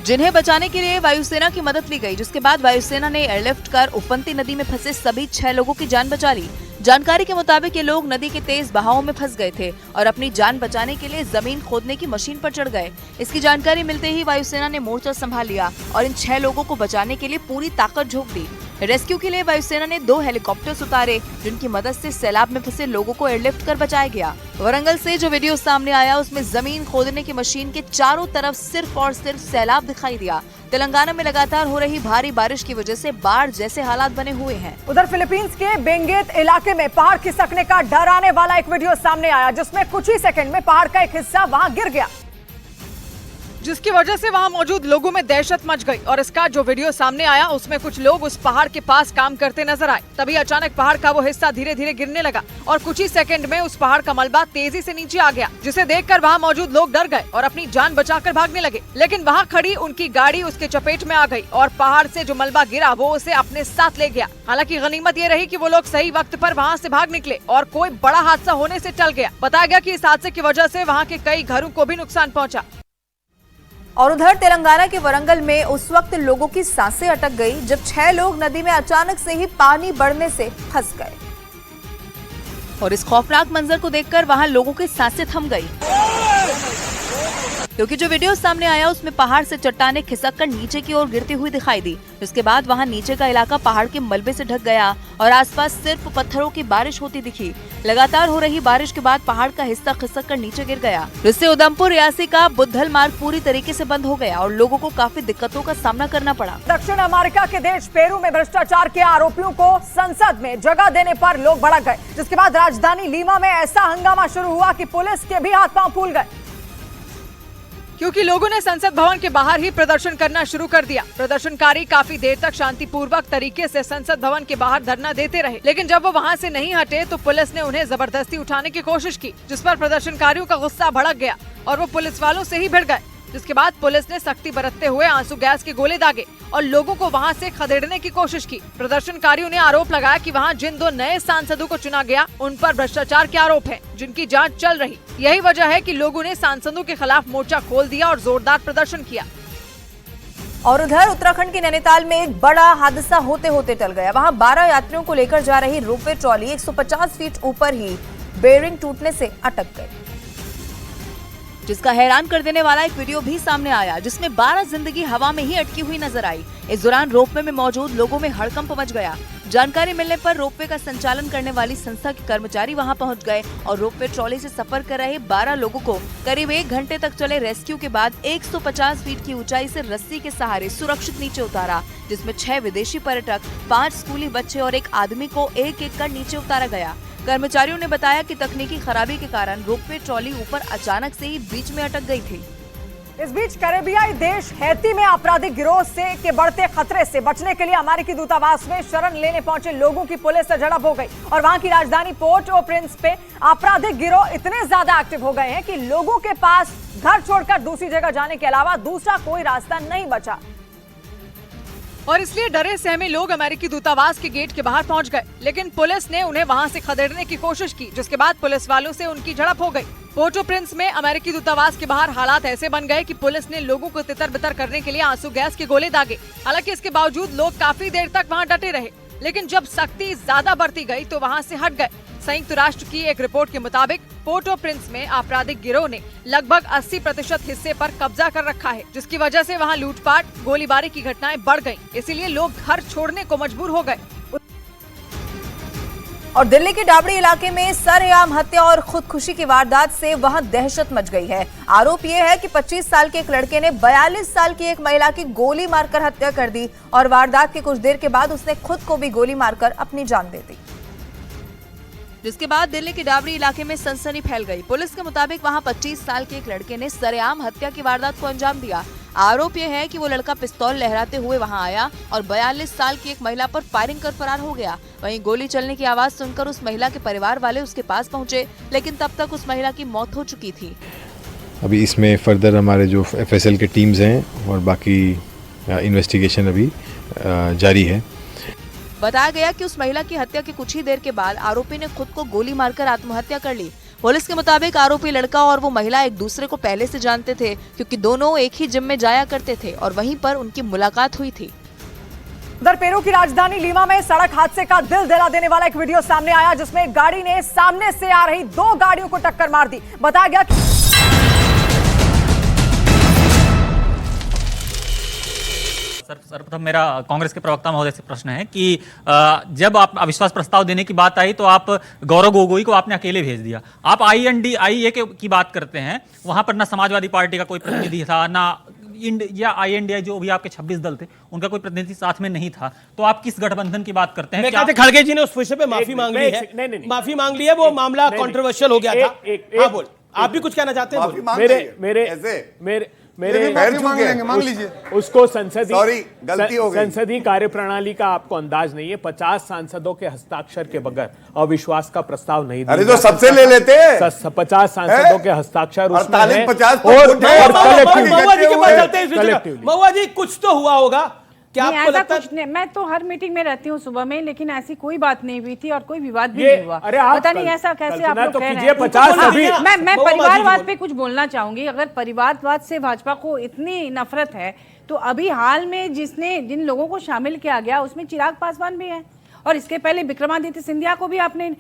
जिन्हें बचाने के लिए वायुसेना की मदद ली गई, जिसके बाद वायुसेना ने एयरलिफ्ट कर उफनती नदी में फंसे सभी 6 लोगों की जान बचा ली। जानकारी के मुताबिक ये लोग नदी के तेज बहाव में फंस गए थे और अपनी जान बचाने के लिए जमीन खोदने की मशीन पर चढ़ गए। इसकी जानकारी मिलते ही वायुसेना ने मोर्चा संभाल लिया और इन 6 लोगों को बचाने के लिए पूरी ताकत झोंक दी। रेस्क्यू के लिए वायुसेना ने 2 हेलीकॉप्टर्स उतारे, जिनकी मदद से सैलाब में फंसे लोगों को एयरलिफ्ट कर बचाया गया। वरंगल से जो वीडियो सामने आया उसमें जमीन खोदने की मशीन के चारों तरफ सिर्फ और सिर्फ सैलाब दिखाई दिया। तेलंगाना में लगातार हो रही भारी बारिश की वजह से बाढ़ जैसे हालात बने हुए हैं। उधर फिलीपींस के बेंगेत इलाके में पहाड़ खिसकने का डराने वाला एक वीडियो सामने आया, जिसमें कुछ ही सेकंड में पहाड़ का एक हिस्सा वहां गिर गया, जिसकी वजह से वहां मौजूद लोगों में दहशत मच गई। और इसका जो वीडियो सामने आया उसमें कुछ लोग उस पहाड़ के पास काम करते नजर आए। तभी अचानक पहाड़ का वो हिस्सा धीरे धीरे गिरने लगा और कुछ ही सेकंड में उस पहाड़ का मलबा तेजी से नीचे आ गया, जिसे देखकर वहां मौजूद लोग डर गए और अपनी जान बचाकर भागने लगे। लेकिन वहां खड़ी उनकी गाड़ी उसके चपेट में आ गई और पहाड़ से जो मलबा गिरा वो उसे अपने साथ ले गया। हालांकि गनीमत ये रही कि वो लोग सही वक्त पर वहां से भाग निकले और कोई बड़ा हादसा होने से टल गया। बताया गया कि इस हादसे की वजह से वहां के कई घरों को भी नुकसान पहुंचा। और उधर तेलंगाना के वरंगल में उस वक्त लोगों की सांसें अटक गई जब 6 लोग नदी में अचानक से ही पानी बढ़ने से फंस गए और इस खौफनाक मंजर को देखकर वहां लोगों की सांसें थम गई। क्योंकि जो वीडियो सामने आया उसमें पहाड़ से चट्टानें खिसककर नीचे की ओर गिरती हुई दिखाई दी। जिसके बाद वहां नीचे का इलाका पहाड़ के मलबे से ढक गया और आसपास सिर्फ पत्थरों की बारिश होती दिखी। लगातार हो रही बारिश के बाद पहाड़ का हिस्सा खिसककर नीचे गिर गया, जिससे उधमपुर रियासी का बुद्धल मार्ग पूरी तरीके से बंद हो गया और लोगों को काफी दिक्कतों का सामना करना पड़ा। दक्षिण अमेरिका के देश पेरू में भ्रष्टाचार के आरोपियों को संसद में जगह देने पर लोग भड़क गए, जिसके बाद राजधानी लीमा में ऐसा हंगामा शुरू हुआ कि पुलिस के भी हाथ पांव फूल गए, क्योंकि लोगों ने संसद भवन के बाहर ही प्रदर्शन करना शुरू कर दिया। प्रदर्शनकारी काफी देर तक शांतिपूर्वक तरीके से संसद भवन के बाहर धरना देते रहे, लेकिन जब वो वहां से नहीं हटे तो पुलिस ने उन्हें जबरदस्ती उठाने की कोशिश की, जिस पर प्रदर्शनकारियों का गुस्सा भड़क गया और वो पुलिस वालों से ही भिड़ गए। जिसके बाद पुलिस ने सख्ती बरतते हुए आंसू गैस के गोले दागे और लोगों को वहां से खदेड़ने की कोशिश की। प्रदर्शनकारियों ने आरोप लगाया कि वहां जिन 2 नए सांसदों को चुना गया उन पर भ्रष्टाचार के आरोप हैं, जिनकी जांच चल रही। यही वजह है कि लोगों ने सांसदों के खिलाफ मोर्चा खोल दिया और जोरदार प्रदर्शन किया। और उधर उत्तराखंड के नैनीताल में एक बड़ा हादसा होते होते टल गया। वहां 12 यात्रियों को लेकर जा रही रोपवे ट्रॉली 150 फीट ऊपर ही बेरिंग टूटने से अटक गई, जिसका हैरान कर देने वाला एक वीडियो भी सामने आया, जिसमें 12 जिंदगी हवा में ही अटकी हुई नजर आई। इस दौरान रोपवे में मौजूद लोगों में हड़कंप मच गया। जानकारी मिलने पर रोपवे का संचालन करने वाली संस्था के कर्मचारी वहां पहुंच गए और रोपवे ट्रॉली से सफर कर रहे 12 लोगों को करीब 1 घंटे तक चले रेस्क्यू के बाद 150 फीट की ऊंचाई से रस्सी के सहारे सुरक्षित नीचे उतारा, जिसमें 6 विदेशी पर्यटक, 5 स्कूली बच्चे और 1 आदमी को एक-एक कर नीचे उतारा गया। कर्मचारियों ने बताया कि तकनीकी खराबी के कारण रोपवे ट्रॉली ऊपर अचानक से ही बीच में अटक गई थी। इस बीच कैरेबियाई देश हैती में आपराधिक गिरोह के बढ़ते खतरे से बचने के लिए अमेरिकी दूतावास में शरण लेने पहुंचे लोगों की पुलिस से झड़प हो गई और वहां की राजधानी पोर्ट ओ प्रिंस पे आपराधिक गिरोह इतने ज्यादा एक्टिव हो गए हैं कि लोगों के पास घर छोड़कर दूसरी जगह जाने के अलावा दूसरा कोई रास्ता नहीं बचा और इसलिए डरे सहमे लोग अमेरिकी दूतावास के गेट के बाहर पहुंच गए, लेकिन पुलिस ने उन्हें वहां से खदेड़ने की कोशिश की, जिसके बाद पुलिस वालों से उनकी झड़प हो गई। पोर्ट ओ प्रिंस में अमेरिकी दूतावास के बाहर हालात ऐसे बन गए कि पुलिस ने लोगों को तितर-बितर करने के लिए आंसू गैस के गोले दागे। हालांकि इसके बावजूद लोग काफी देर तक वहां डटे रहे, लेकिन जब सख्ती ज्यादा बढ़ती गई तो वहां से हट गए। संयुक्त राष्ट्र की एक रिपोर्ट के मुताबिक पोर्ट ओ प्रिंस में आपराधिक गिरोह ने लगभग 80% हिस्से पर कब्जा कर रखा है, जिसकी वजह से वहां लूटपाट, गोलीबारी की घटनाएं बढ़ गईं। इसीलिए लोग घर छोड़ने को मजबूर हो गए। और दिल्ली के डाबड़ी इलाके में सरेआम हत्या और खुदकुशी की वारदात से वहां दहशत मच गई है। आरोप यह है कि 25 साल के एक लड़के ने 42 साल की एक महिला की गोली मारकर हत्या कर दी और वारदात के कुछ देर के बाद उसने खुद को भी गोली मारकर अपनी जान दे दी, जिसके बाद दिल्ली के डाबड़ी इलाके में सनसनी फैल गई। पुलिस के मुताबिक वहां 25 साल के एक लड़के ने सरेआम हत्या की वारदात को अंजाम दिया। आरोप यह है कि वो लड़का पिस्तौल लहराते हुए वहां आया और 42 साल की एक महिला पर फायरिंग कर फरार हो गया। वहीं गोली चलने की आवाज सुनकर उस महिला के परिवार वाले उसके पास पहुंचे, लेकिन तब तक उस महिला की मौत हो चुकी थी। अभी इसमें फर्दर हमारे जो FSL के टीम्स हैं और बाकी इन्वेस्टिगेशन अभी जारी है। बताया गया कि उस महिला की हत्या के कुछ ही देर के बाद आरोपी ने खुद को गोली मारकर आत्महत्या कर ली। पुलिस के मुताबिक आरोपी लड़का और वो महिला एक दूसरे को पहले से जानते थे, क्योंकि दोनों एक ही जिम में जाया करते थे और वहीं पर उनकी मुलाकात हुई थी। उधर पेरू की राजधानी लीमा में सड़क हादसे का दिल दहला देने वाला एक वीडियो सामने आया, जिसमें गाड़ी ने सामने से आ रही 2 गाड़ियों को टक्कर मार दी। बताया गया कि सर्वप्रथम मेरा कांग्रेस के प्रवक्ता महोदय से प्रश्न है कि जब आप अविश्वास प्रस्ताव देने की बात आई तो आप गौरव गोगोई को आपने अकेले भेज दिया। आप INDIA की बात करते हैं, वहां पर ना समाजवादी पार्टी का कोई प्रतिनिधि था, ना या INDI जो भी आपके 26 दल थे उनका कोई प्रतिनिधि साथ में नहीं था, तो आप किस गठबंधन की बात करते हैं? खड़गे जी ने उस विषय पे माफी मांग ली है, माफी मांग ली है, वो मामला कंट्रोवर्शियल हो गया था। हाँ बोल, आप भी कुछ कहना चाहते हैं? मांग लीजिए। उसको संसदीय कार्यप्रणाली का आपको अंदाज नहीं है। 50 सांसदों के हस्ताक्षर के बगैर अविश्वास का प्रस्ताव नहीं दिया। अरे तो सबसे ले लेते 50 सांसदों के हस्ताक्षर उसमें है। महुआ जी कुछ तो हुआ होगा क्या आपको लगता है? मैं तो हर मीटिंग में रहती हूँ सुबह में, लेकिन ऐसी कोई बात नहीं हुई थी और कोई विवाद भी नहीं हुआ। पता नहीं ऐसा कैसे आप लोग कह रहे हैं। मैं परिवारवाद पे कुछ बोलना चाहूंगी। अगर परिवारवाद से भाजपा को इतनी नफरत है तो अभी हाल में जिन लोगों को शामिल किया गया उसमें चिराग पासवान भी है और इसके पहले विक्रमादित्य सिंधिया को भी आपने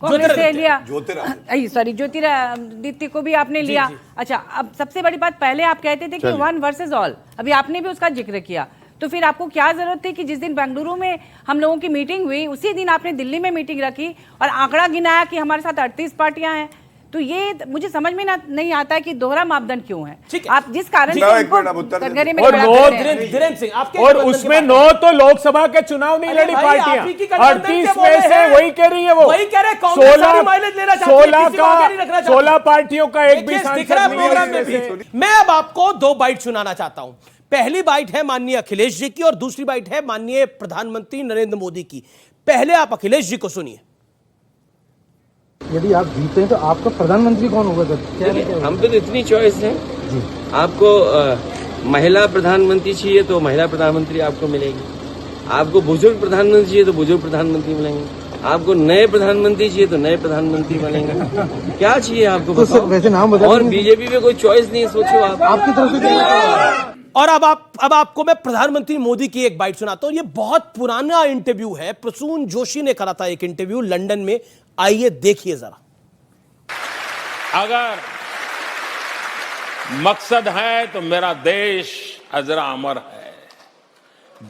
कांग्रेस से लिया, ज्योतिरादित्य सॉरी ज्योतिरादित्य को भी आपने लिया। अच्छा, अब सबसे बड़ी बात, पहले आप कहते थे कि वन वर्सेस ऑल, अभी आपने भी उसका जिक्र किया, तो फिर आपको क्या जरूरत थी कि जिस दिन बेंगलुरु में हम लोगों की मीटिंग हुई उसी दिन आपने दिल्ली में मीटिंग रखी और आंकड़ा गिनाया कि हमारे साथ 38 पार्टियां हैं? तो ये मुझे समझ में नहीं आता है कि दोहरा मापदंड क्यों है। आप जिस कारण से और उसमें 9 तो लोकसभा के चुनाव नहीं लड़ी पार्टियां, 38 में से वही कह रही है वो, 16 पार्टियों का एक भी सांसद नहीं। मैं अब आपको 2 बाइट सुनाना चाहता हूं। पहली बाइट है माननीय अखिलेश जी की और दूसरी बाइट है माननीय प्रधानमंत्री नरेंद्र मोदी की। पहले आप अखिलेश जी को सुनिए। यदि आप जीते हैं तो आपका प्रधानमंत्री कौन होगा सर? हम तो इतनी चॉइस है जी। आपको महिला प्रधानमंत्री चाहिए तो महिला प्रधानमंत्री आपको मिलेगी, आपको बुजुर्ग प्रधानमंत्री चाहिए तो बुजुर्ग प्रधानमंत्री मिलेंगे, आपको नए प्रधानमंत्री चाहिए तो नए प्रधानमंत्री मिलेंगे। क्या चाहिए आपको बताओ? वैसे नाम बताओ। और बीजेपी में कोई चॉइस नहीं, सोचो आप आपकी तरफ से क्या। और अब आपको मैं प्रधानमंत्री मोदी की एक बाइट सुनाता हूं। ये बहुत पुराना इंटरव्यू है, प्रसून जोशी ने करा था एक इंटरव्यू लंदन में, आइए देखिए जरा। अगर मकसद है तो मेरा देश अजरा अमर है।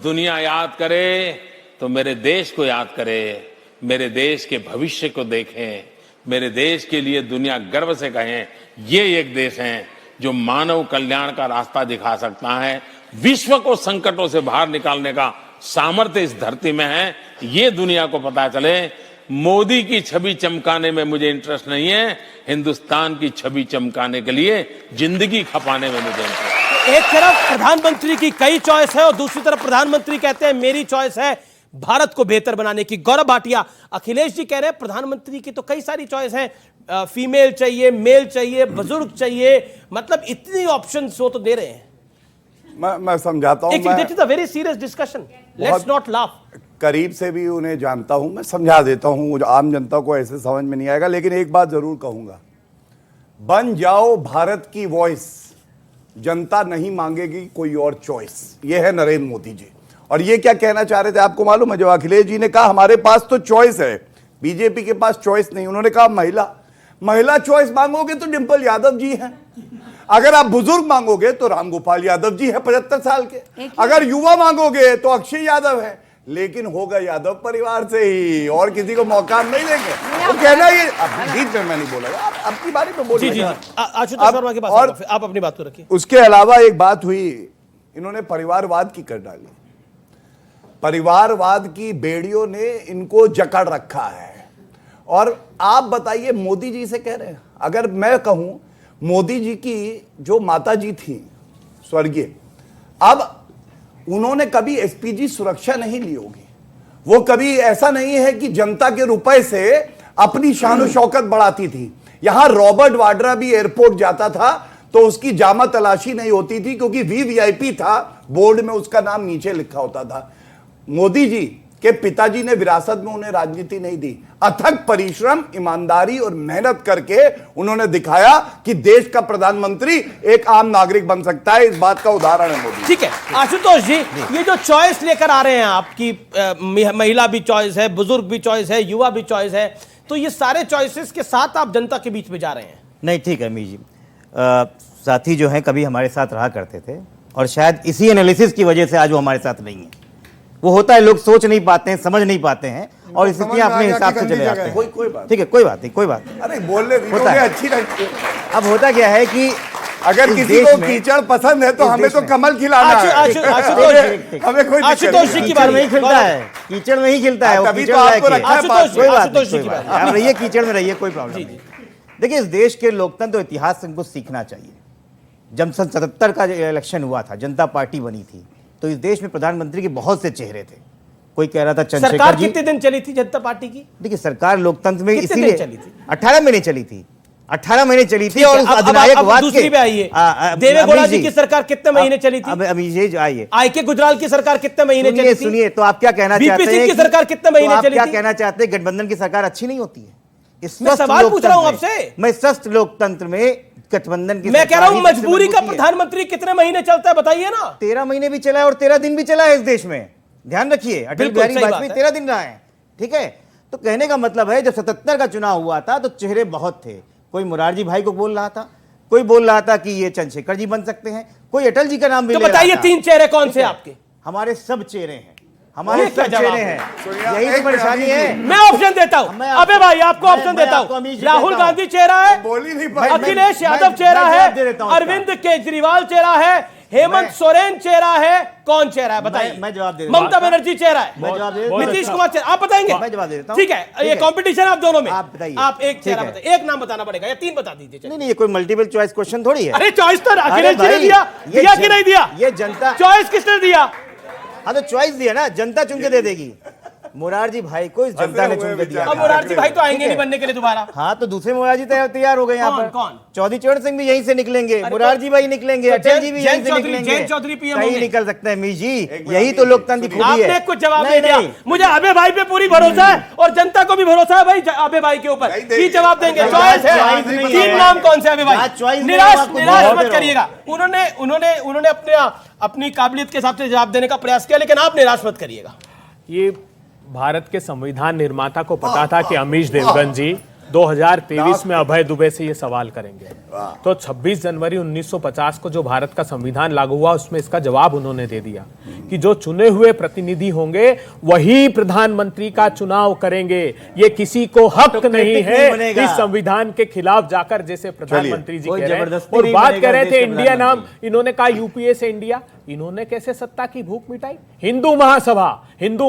दुनिया याद करे तो मेरे देश को याद करे, मेरे देश के भविष्य को देखें, मेरे देश के लिए दुनिया गर्व से कहें ये एक देश है जो मानव कल्याण का रास्ता दिखा सकता है, विश्व को संकटों से बाहर निकालने का सामर्थ्य इस धरती में है, ये दुनिया को पता चले। मोदी की छवि चमकाने में मुझे इंटरेस्ट नहीं है, हिंदुस्तान की छवि चमकाने के लिए जिंदगी खपाने में मुझे इंटरेस्ट है। एक तरफ प्रधानमंत्री की कई चॉइस है और दूसरी तरफ प्रधानमंत्री कहते हैं मेरी चॉइस है भारत को बेहतर बनाने की। गौरव भाटिया, अखिलेश जी कह रहे हैं प्रधानमंत्री की तो कई सारी चॉइस है, फीमेल चाहिए, मेल चाहिए, बुजुर्ग चाहिए, मतलब इतनी ऑप्शंस वो तो दे रहे हैं। मैं समझाता हूं। This is a very serious discussion, let's not laugh. करीब से भी उन्हें जानता हूं, मैं समझा देता हूं, आम जनता को ऐसे समझ में नहीं आएगा, लेकिन एक बात जरूर कहूंगा, बन जाओ भारत की वॉइस, जनता नहीं मांगेगी कोई और चॉइस। ये है नरेंद्र मोदी जी। और ये क्या कहना चाह रहे थे आपको मालूम है? जब अखिलेश जी ने कहा हमारे पास तो चॉइस है, बीजेपी के पास चॉइस नहीं, उन्होंने कहा महिला चॉइस मांगोगे तो डिंपल यादव जी हैं, अगर आप बुजुर्ग मांगोगे तो रामगोपाल यादव जी है 75 साल के, अगर युवा मांगोगे तो अक्षय यादव है, लेकिन होगा यादव परिवार से ही, और किसी को मौका नहीं देंगे। तो कहना ये बीच में मैं नहीं बोला, आपकी बारी में बोलिए। जी आशुतोष शर्मा के पास और आप अपनी बात को रखिए। उसके अलावा एक बात हुई, इन्होंने परिवारवाद की कर डाली। परिवारवाद की बेड़ियों ने इनको जकड़ रखा है। और आप बताइए, मोदी जी से कह रहे हैं, अगर मैं कहूं मोदी जी की जो माता जी थी स्वर्गीय, अब उन्होंने कभी एसपीजी सुरक्षा नहीं ली होगी, वो कभी ऐसा नहीं है कि जनता के रुपए से अपनी शान शौकत बढ़ाती थी। यहां रॉबर्ट वाड्रा भी एयरपोर्ट जाता था तो उसकी जामा तलाशी नहीं होती थी, क्योंकि वीवीआईपी था, बोर्ड में उसका नाम नीचे लिखा होता था। मोदी जी के पिताजी ने विरासत में उन्हें राजनीति नहीं दी, अथक परिश्रम, ईमानदारी और मेहनत करके उन्होंने दिखाया कि देश का प्रधानमंत्री एक आम नागरिक बन सकता है। इस बात का उदाहरण है मोदी। ठीक है आशुतोष जी, ये जो चॉइस लेकर आ रहे हैं आपकी, महिला भी चॉइस है, बुजुर्ग भी चॉइस है, युवा भी चॉइस है, तो ये सारे चॉइसेस के साथ आप जनता के बीच में जा रहे हैं। नहीं, ठीक है मीर जी, साथी जो हैं कभी हमारे साथ रहा करते थे और शायद इसी एनालिसिस की वजह से आज वो हमारे साथ नहीं है। वो होता है, लोग सोच नहीं पाते हैं, समझ नहीं पाते हैं और इसलिए अपने हिसाब से चले जाते हैं। कोई बात, ठीक है, कोई बात नहीं, कोई बात नहीं। अरे बोलने होता है, अच्छी लगती है। अब होता क्या है कि अगर किसी को कीचड़ पसंद है तो हमें तो कमल खिलाना है। हमें कोई आशुतोष जी की बात नहीं खिलता है, कीचड़ में ही खिलता है, तभी तो आपको रखा है। कोई बात नहीं, आप रहिए कीचड़ में रहिए, कोई प्रॉब्लम नहीं। देखिए, इस देश के लोकतंत्र इतिहास से हमको सीखना चाहिए। जब सन 77 का इलेक्शन हुआ था, जनता पार्टी बनी थी, तो इस देश में प्रधानमंत्री के बहुत से चेहरे थे। कोई कह रहा था चंद्रशेखर जी। कितने दिन चली थी जनता पार्टी की? देखिए, सरकार लोकतंत्र में इसीलिए चली थी, 18 महीने चली थी, 18 महीने चली थी। और अधिनायकवाद दूसरी पे आइए, देवेगौड़ा जी की सरकार कितने महीने चली थी? अब अभिषेक आइए, आईके गुजराल की सरकार कितने महीने चली थी? सुनिए, तो आप क्या कहना चाहते हैं? बीपी सिंह की सरकार कितने महीने चली थी? क्या कहना चाहते हैं? गठबंधन की सरकार अच्छी नहीं होती है? मैं सवाल पूछ रहा हूं आपसे। मैं स्वस्थ लोकतंत्र में गठबंधन की, मैं कह रहा हूं मजबूरी का प्रधानमंत्री कितने महीने चलता है बताइए ना। 13 महीने भी चला है और 13 दिन भी चला है इस देश में, ध्यान रखिए। अटल बिहारी वाजपेयी 13 दिन रहा है, ठीक है। तो कहने का मतलब है जब 77 का चुनाव हुआ था तो चेहरे बहुत थे, कोई मुरारजी भाई को बोल रहा था, कोई बोल रहा था कि ये चंद्रशेखर जी बन सकते हैं, कोई अटल जी का नाम भी ले रहा था। तो बताइए 3 चेहरे कौन से आपके? हमारे सब चेहरे हैं, हमारे सब चेहरे हैं, यही तो परेशानी है। मैं ऑप्शन देता हूं, अबे भाई आपको ऑप्शन देता हूं। राहुल गांधी चेहरा है, अखिलेश यादव चेहरा है, अरविंद केजरीवाल चेहरा है, हेमंत सोरेन चेहरा है, कौन चेहरा है बताइए? मैं जवाब दे देता हूं। ममता बनर्जी चेहरा है, मैं जवाब दे देता हूं। नीतीश कुमार चेहरा, आप बताएंगे? मैं जवाब दे देता हूं। ठीक है, ये कंपटीशन आप दोनों में, आप बताइए, आप एक चेहरा बताइए, एक नाम बताना पड़ेगा या 3 बता दीजिए। नहीं, ये कोई मल्टीपल चॉइस क्वेश्चन थोड़ी है। अरे चॉइस तो अखिलेश जी ने दिया कि नहीं दिया? ये जनता, चॉइस किसने दिया? हाँ तो चॉइस दिया ना, जनता चुन के दे देगी। मुरारजी भाई को इस जनता ने चुन के दिया। अब मुरारजी भाई तो आएंगे नहीं बनने के लिए दोबारा। हाँ तो दूसरे मुरारजी तैयार हो गए यहाँ पर। कौन? चौधरी चरण सिंह भी यहीं से निकलेंगे, मुरारजी भाई निकलेंगे, अटल जी भी यहीं से निकलेंगे, जयंत चौधरी पीएम कहीं निकल सकते हैं मीर जी। यही तो लोकतंत्र की खूबी है। आपने कुछ जवाब नहीं दिया। मुझे अबे भाई पे पूरी भरोसा है और जनता को भी भरोसा है भाई अबे भाई के ऊपर की जवाब देंगे। चॉइस है, 3 नाम कौन से? अबे भाई निराश मत करिएगा। उन्होंने अपनी काबिलियत के हिसाब से जवाब देने का प्रयास किया, लेकिन आप निराश मत करिएगा। ये भारत के संविधान निर्माता को पता था कि अमीश देवगन जी 2023 में अभय दुबे से ये सवाल करेंगे, तो 26 जनवरी 1950 को जो भारत का संविधान लागू हुआ उसमें इसका जवाब उन्होंने दे दिया कि जो चुने हुए प्रतिनिधि होंगे वही प्रधानमंत्री का चुनाव करेंगे। ये किसी को हक नहीं है कि संविधान के खिलाफ जाकर, जैसे प्रधानमंत्री जी कह रहे हैं और बात कर रहे थे इंडिया नाम, इन्होंने कहा यूपीए से इंडिया। इन्होंने कैसे सत्ता की भूख मिटाई? हिंदू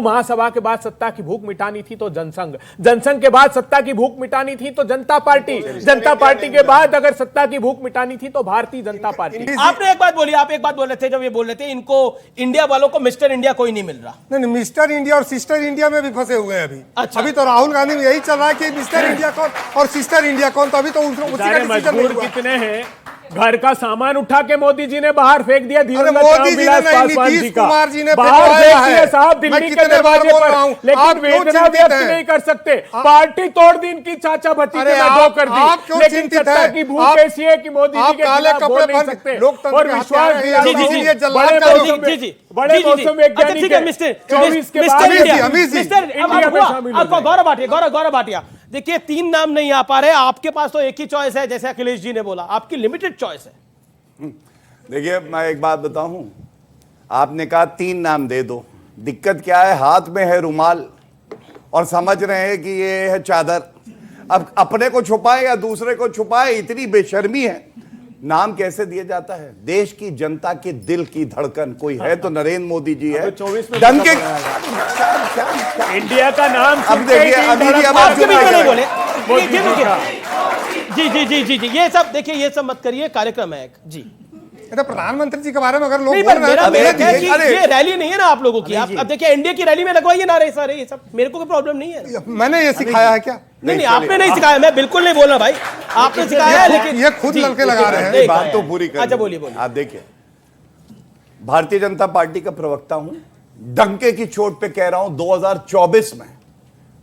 महासभा के बाद सत्ता की भूख मिटानी थी तो जनसंघ के बाद सत्ता की भूख मिटानी थी तो जनता पार्टी के बाद अगर सत्ता की भूख मिटानी थी तो भारतीय जनता पार्टी। आपने एक बात बोली, आप एक बात बोल रहे थे जब ये बोल रहे थे इनको इंडिया वालों को मिस्टर इंडिया कोई नहीं मिल रहा। नहीं, मिस्टर इंडिया और सिस्टर इंडिया में भी फंसे हुए हैं अभी। अच्छा। अभी तो राहुल गांधी में यही चल रहा है कि मिस्टर इंडिया कौन और सिस्टर इंडिया कौन, तो अभी तो उसी का डिसीजन नहीं हुआ। कितने हैं? घर का सामान उठा के मोदी जी ने बाहर फेंक दिया। मोदी जी ने नहीं, नीतीश कुमार जी ने बाहर फेंक दिया साहब दिल्ली के दरवाजे पर, लेकिन वेदना व्यक्त नहीं कर सकते। पार्टी तोड़ दी इनकी, चाचा भतीजे दो कर दी, लेकिन सत्ता की भूख ऐसी है कि मोदी जी के खिलाफ बोल नहीं सकते और विश्वास बड़े मौसम वैज्ञानिक 24 के बाद गौरव भाटिया, देखिए 3 नाम नहीं आ पा रहे, आपके पास तो एक ही चॉइस है, जैसे अखिलेश जी ने बोला, आपकी लिमिटेड चॉइस है। देखिए मैं एक बात बताऊं, आपने कहा 3 नाम दे दो, दिक्कत क्या है, हाथ में है रुमाल और समझ रहे हैं कि ये है चादर। अब अपने को छुपाए या दूसरे को छुपाए, इतनी बेशर्मी है। नाम कैसे दिया जाता है? देश की जनता के दिल की धड़कन कोई है तो नरेंद्र मोदी जी है। डंके इंडिया का नाम अब देखिए, अभी नहीं बोले जी, ये सब देखिए, ये सब मत करिए, कार्यक्रम है जी। तो प्रधानमंत्री जी के बारे में अगर लोग नहीं, बोल रहे हैं, ये रैली नहीं है ना आप लोगों की। अब देखिए एनडीए की रैली में लगवाइए ना रे सारे, ये सब मेरे को कोई प्रॉब्लम नहीं है। मैंने ये सिखाया है क्या? नहीं, आपने नहीं सिखाया, मैं बिल्कुल नहीं बोल रहा भाई, आपने सिखाया है, लेकिन ये खुद लड़के लगा रहे हैं। बात तो पूरी कर। अच्छा बोलिए। आप देखिए, भारतीय जनता पार्टी का प्रवक्ता हूं, डंके की चोट पे कह रहा हूं, 2024 में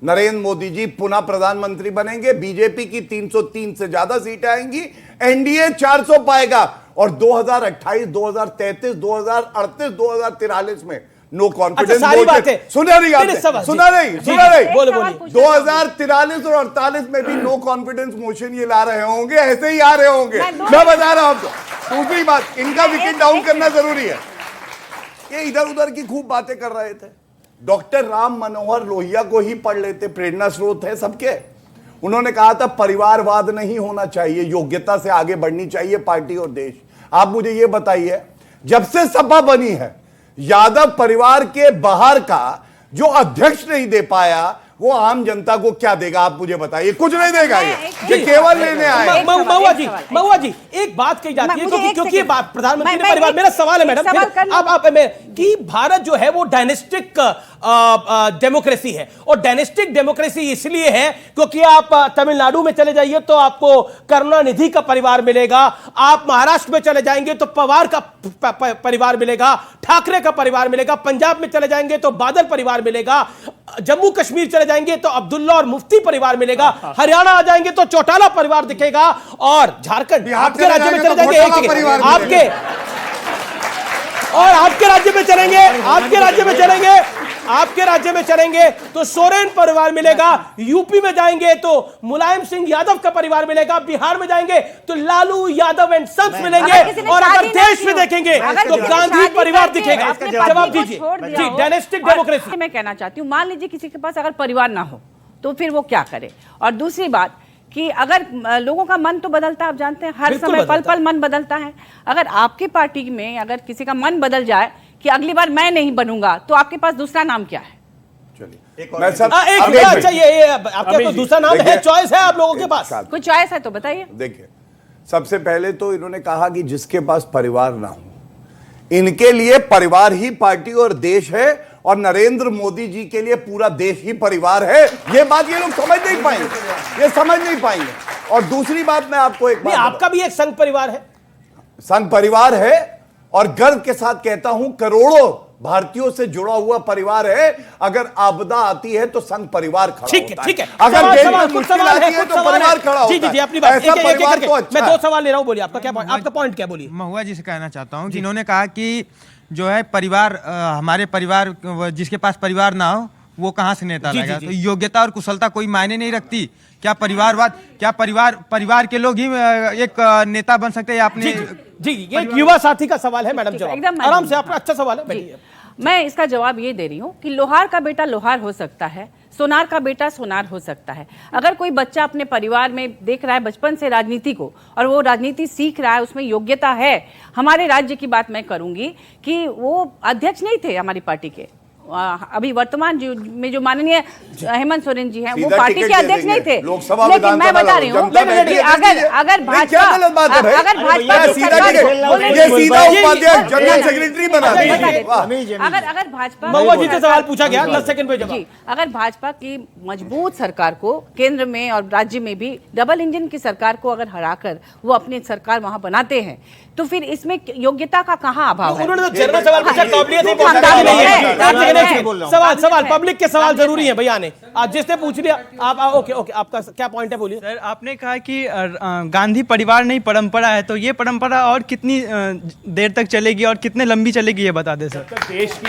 नरेंद्र मोदी जी पुनः प्रधानमंत्री बनेंगे। बीजेपी की 303 से ज्यादा सीटें आएंगी, एनडीए 400 पाएगा और 2028, 2033, 2038, 2043 में नो कॉन्फिडेंस वोट। सुना नहीं 2043 और 48 में भी नो कॉन्फिडेंस मोशन ये ला रहे होंगे, ऐसे ही आ रहे होंगे। मैं बता रहा हूं आपको। दूसरी बात, इनका विकेट डाउन करना जरूरी है। ये इधर उधर की खूब बातें कर रहे थे, डॉक्टर राम मनोहर लोहिया को ही पढ़ लेते, प्रेरणा स्रोत है सबके। उन्होंने कहा था परिवारवाद नहीं होना चाहिए, योग्यता से आगे बढ़नी चाहिए पार्टी और देश। आप मुझे ये बताइए, जब से सपा बनी है, यादव परिवार के बाहर का जो अध्यक्ष नहीं दे पाया, वो आम जनता को क्या देगा? आप मुझे बताइए। कुछ नहीं देगा, ये केवल लेने आए। महुआ जी एक बात कही जाती है, क्योंकि प्रधानमंत्री ने परिवार, मेरा सवाल है मैडम, आप कि भारत जो है वो डायनेस्टिक डेमोक्रेसी है, और डायनेस्टिक डेमोक्रेसी इसलिए है क्योंकि आप तमिलनाडु में चले जाइए तो आपको करुणानिधि का परिवार मिलेगा, आप महाराष्ट्र में चले जाएंगे तो पवार का परिवार मिलेगा, ठाकरे का परिवार मिलेगा, पंजाब में चले जाएंगे तो बादल परिवार मिलेगा, जम्मू कश्मीर चले जाएंगे तो अब्दुल्ला और मुफ्ती परिवार मिलेगा, हरियाणा आ जाएंगे तो चौटाला परिवार दिखेगा, और झारखंड आपके राज्य में चले जाएंगे आपके राज्य में चलेंगे आपके राज्य में चलेंगे तो सोरेन परिवार मिलेगा, यूपी में जाएंगे तो मुलायम सिंह यादव का परिवार मिलेगा, बिहार में जाएंगे तो लालू यादव एंड सन्स मिलेंगे, और अगर देश में देखेंगे तो गांधी परिवार दिखेगा। जवाब दीजिए जी। डायनेस्टिक डेमोक्रेसी मैं कहना चाहती हूँ, मान लीजिए किसी के पास अगर परिवार ना हो तो फिर वो क्या करे। और दूसरी बात कि अगर लोगों का मन तो बदलता है, आप जानते हैं हर समय पल पल मन बदलता है। अगर आपकी पार्टी में अगर किसी का मन बदल जाए कि अगली बार मैं नहीं बनूंगा, तो आपके पास दूसरा नाम क्या है? चलिए आपके पास दूसरा नाम है, चॉइस है आप लोगों के पास, कोई चॉइस है तो बताइए। देखिए, सबसे पहले तो इन्होंने कहा कि जिसके पास परिवार ना हो, इनके लिए परिवार ही पार्टी और देश है, और नरेंद्र मोदी जी के लिए पूरा देश ही परिवार है। ये बात ये लोग समझ नहीं पाएंगे, ये समझ नहीं पाएंगे। और दूसरी बात मैं आपको एक बात, आपका भी एक संघ परिवार है, संघ परिवार है, और गर्व के साथ कहता हूं करोड़ों भारतीयों से जुड़ा हुआ परिवार है। अगर आपदा आती है तो संघ परिवार खड़ा होता है। ठीक है, अगर देश में मुश्किल आती है तो परिवार खड़ा होता है। जी अपनी बात ऐसा परिवार तो अच्छा मैं 2 सवाल ले रहा हूं, बोलिए आपका क्या पॉइंट, आपका पॉइंट क्या? बोलिए। महुआ जी से कहना चाहता हूं, जिन्होंने कहा कि जो है परिवार, हमारे परिवार, जिसके पास परिवार ना हो वो कहां से नेता लगेगा? तो योग्यता और कुशलता कोई मायने नहीं रखती क्या? परिवार के लोग ही एक नेता बन सकते हैं? आपने जी ये एक युवा साथी का सवाल है मैडम, जवाब आराम से, आपका अच्छा सवाल है। मैं इसका जवाब ये दे रही हूँ कि लोहार का बेटा लोहार हो सकता है, सोनार का बेटा सोनार हो सकता है। अगर कोई बच्चा अपने परिवार में देख रहा है बचपन से राजनीति को, और वो राजनीति सीख रहा है, उसमें योग्यता है। हमारे राज्य की बात मैं करूंगी कि वो अध्यक्ष नहीं थे हमारी पार्टी के, अभी वर्तमान में जो माननीय हेमंत सोरेन जी हैं वो पार्टी के अध्यक्ष नहीं थे, लेकिन मैं बता रही हूँ अगर भाजपा सवाल पूछा गया 10 सेकंड पे जवाब। अगर भाजपा की मजबूत सरकार को केंद्र में और राज्य में भी डबल इंजन की सरकार को अगर हराकर वो अपनी सरकार वहां बनाते हैं, तो फिर इसमें योग्यता का कहाँ अभाव है? उन्होंने तो जनरल सवाल पूछा, काबिलियत नहीं सवाल पब्लिक के सवाल जरूरी है भैया ने, आज जिसने पूछ लिया आप। ओके आपका क्या पॉइंट है, बोलिए। सर, आपने कहा कि गांधी परिवार नहीं परंपरा है, तो ये परंपरा और कितनी देर तक चलेगी और कितने लंबी चलेगी ये बता दें सर। देश की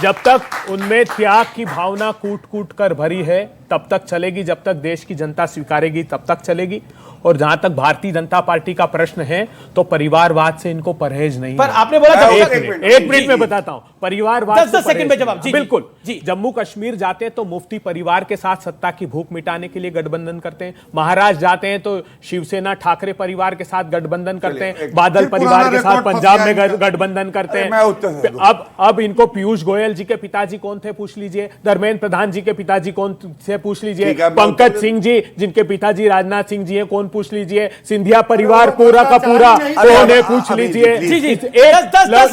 जब तक उनमें त्याग की भावना कूट कूट कर भरी है तब तक चलेगी, जब तक देश की जनता स्वीकारेगी तब तक चलेगी। और जहां तक भारतीय जनता पार्टी का प्रश्न है तो परिवारवाद से इनको परहेज नहीं पर आपने बोला एक मिनट में बताता हूं, परिवारवाद 10 सेकंड में जवाब। बिल्कुल जी। जम्मू कश्मीर जाते हैं तो मुफ्ती परिवार के साथ सत्ता की भूख मिटाने के लिए गठबंधन करते हैं, महाराष्ट्र जाते हैं तो शिवसेना ठाकरे परिवार के साथ गठबंधन करते हैं, बादल परिवार के साथ पंजाब में गठबंधन करते हैं। अब इनको पीयूष गोयल जी के पिताजी कौन थे पूछ लीजिए, धर्मेंद्र प्रधान जी के पिताजी कौन थे पूछ लीजिए, पंकज सिंह जी जिनके पिताजी राजनाथ सिंह जी हैं कौन पूछ लीजिए, सिंधिया परिवार पूरा का पूरा उन्हें पूछ लीजिए।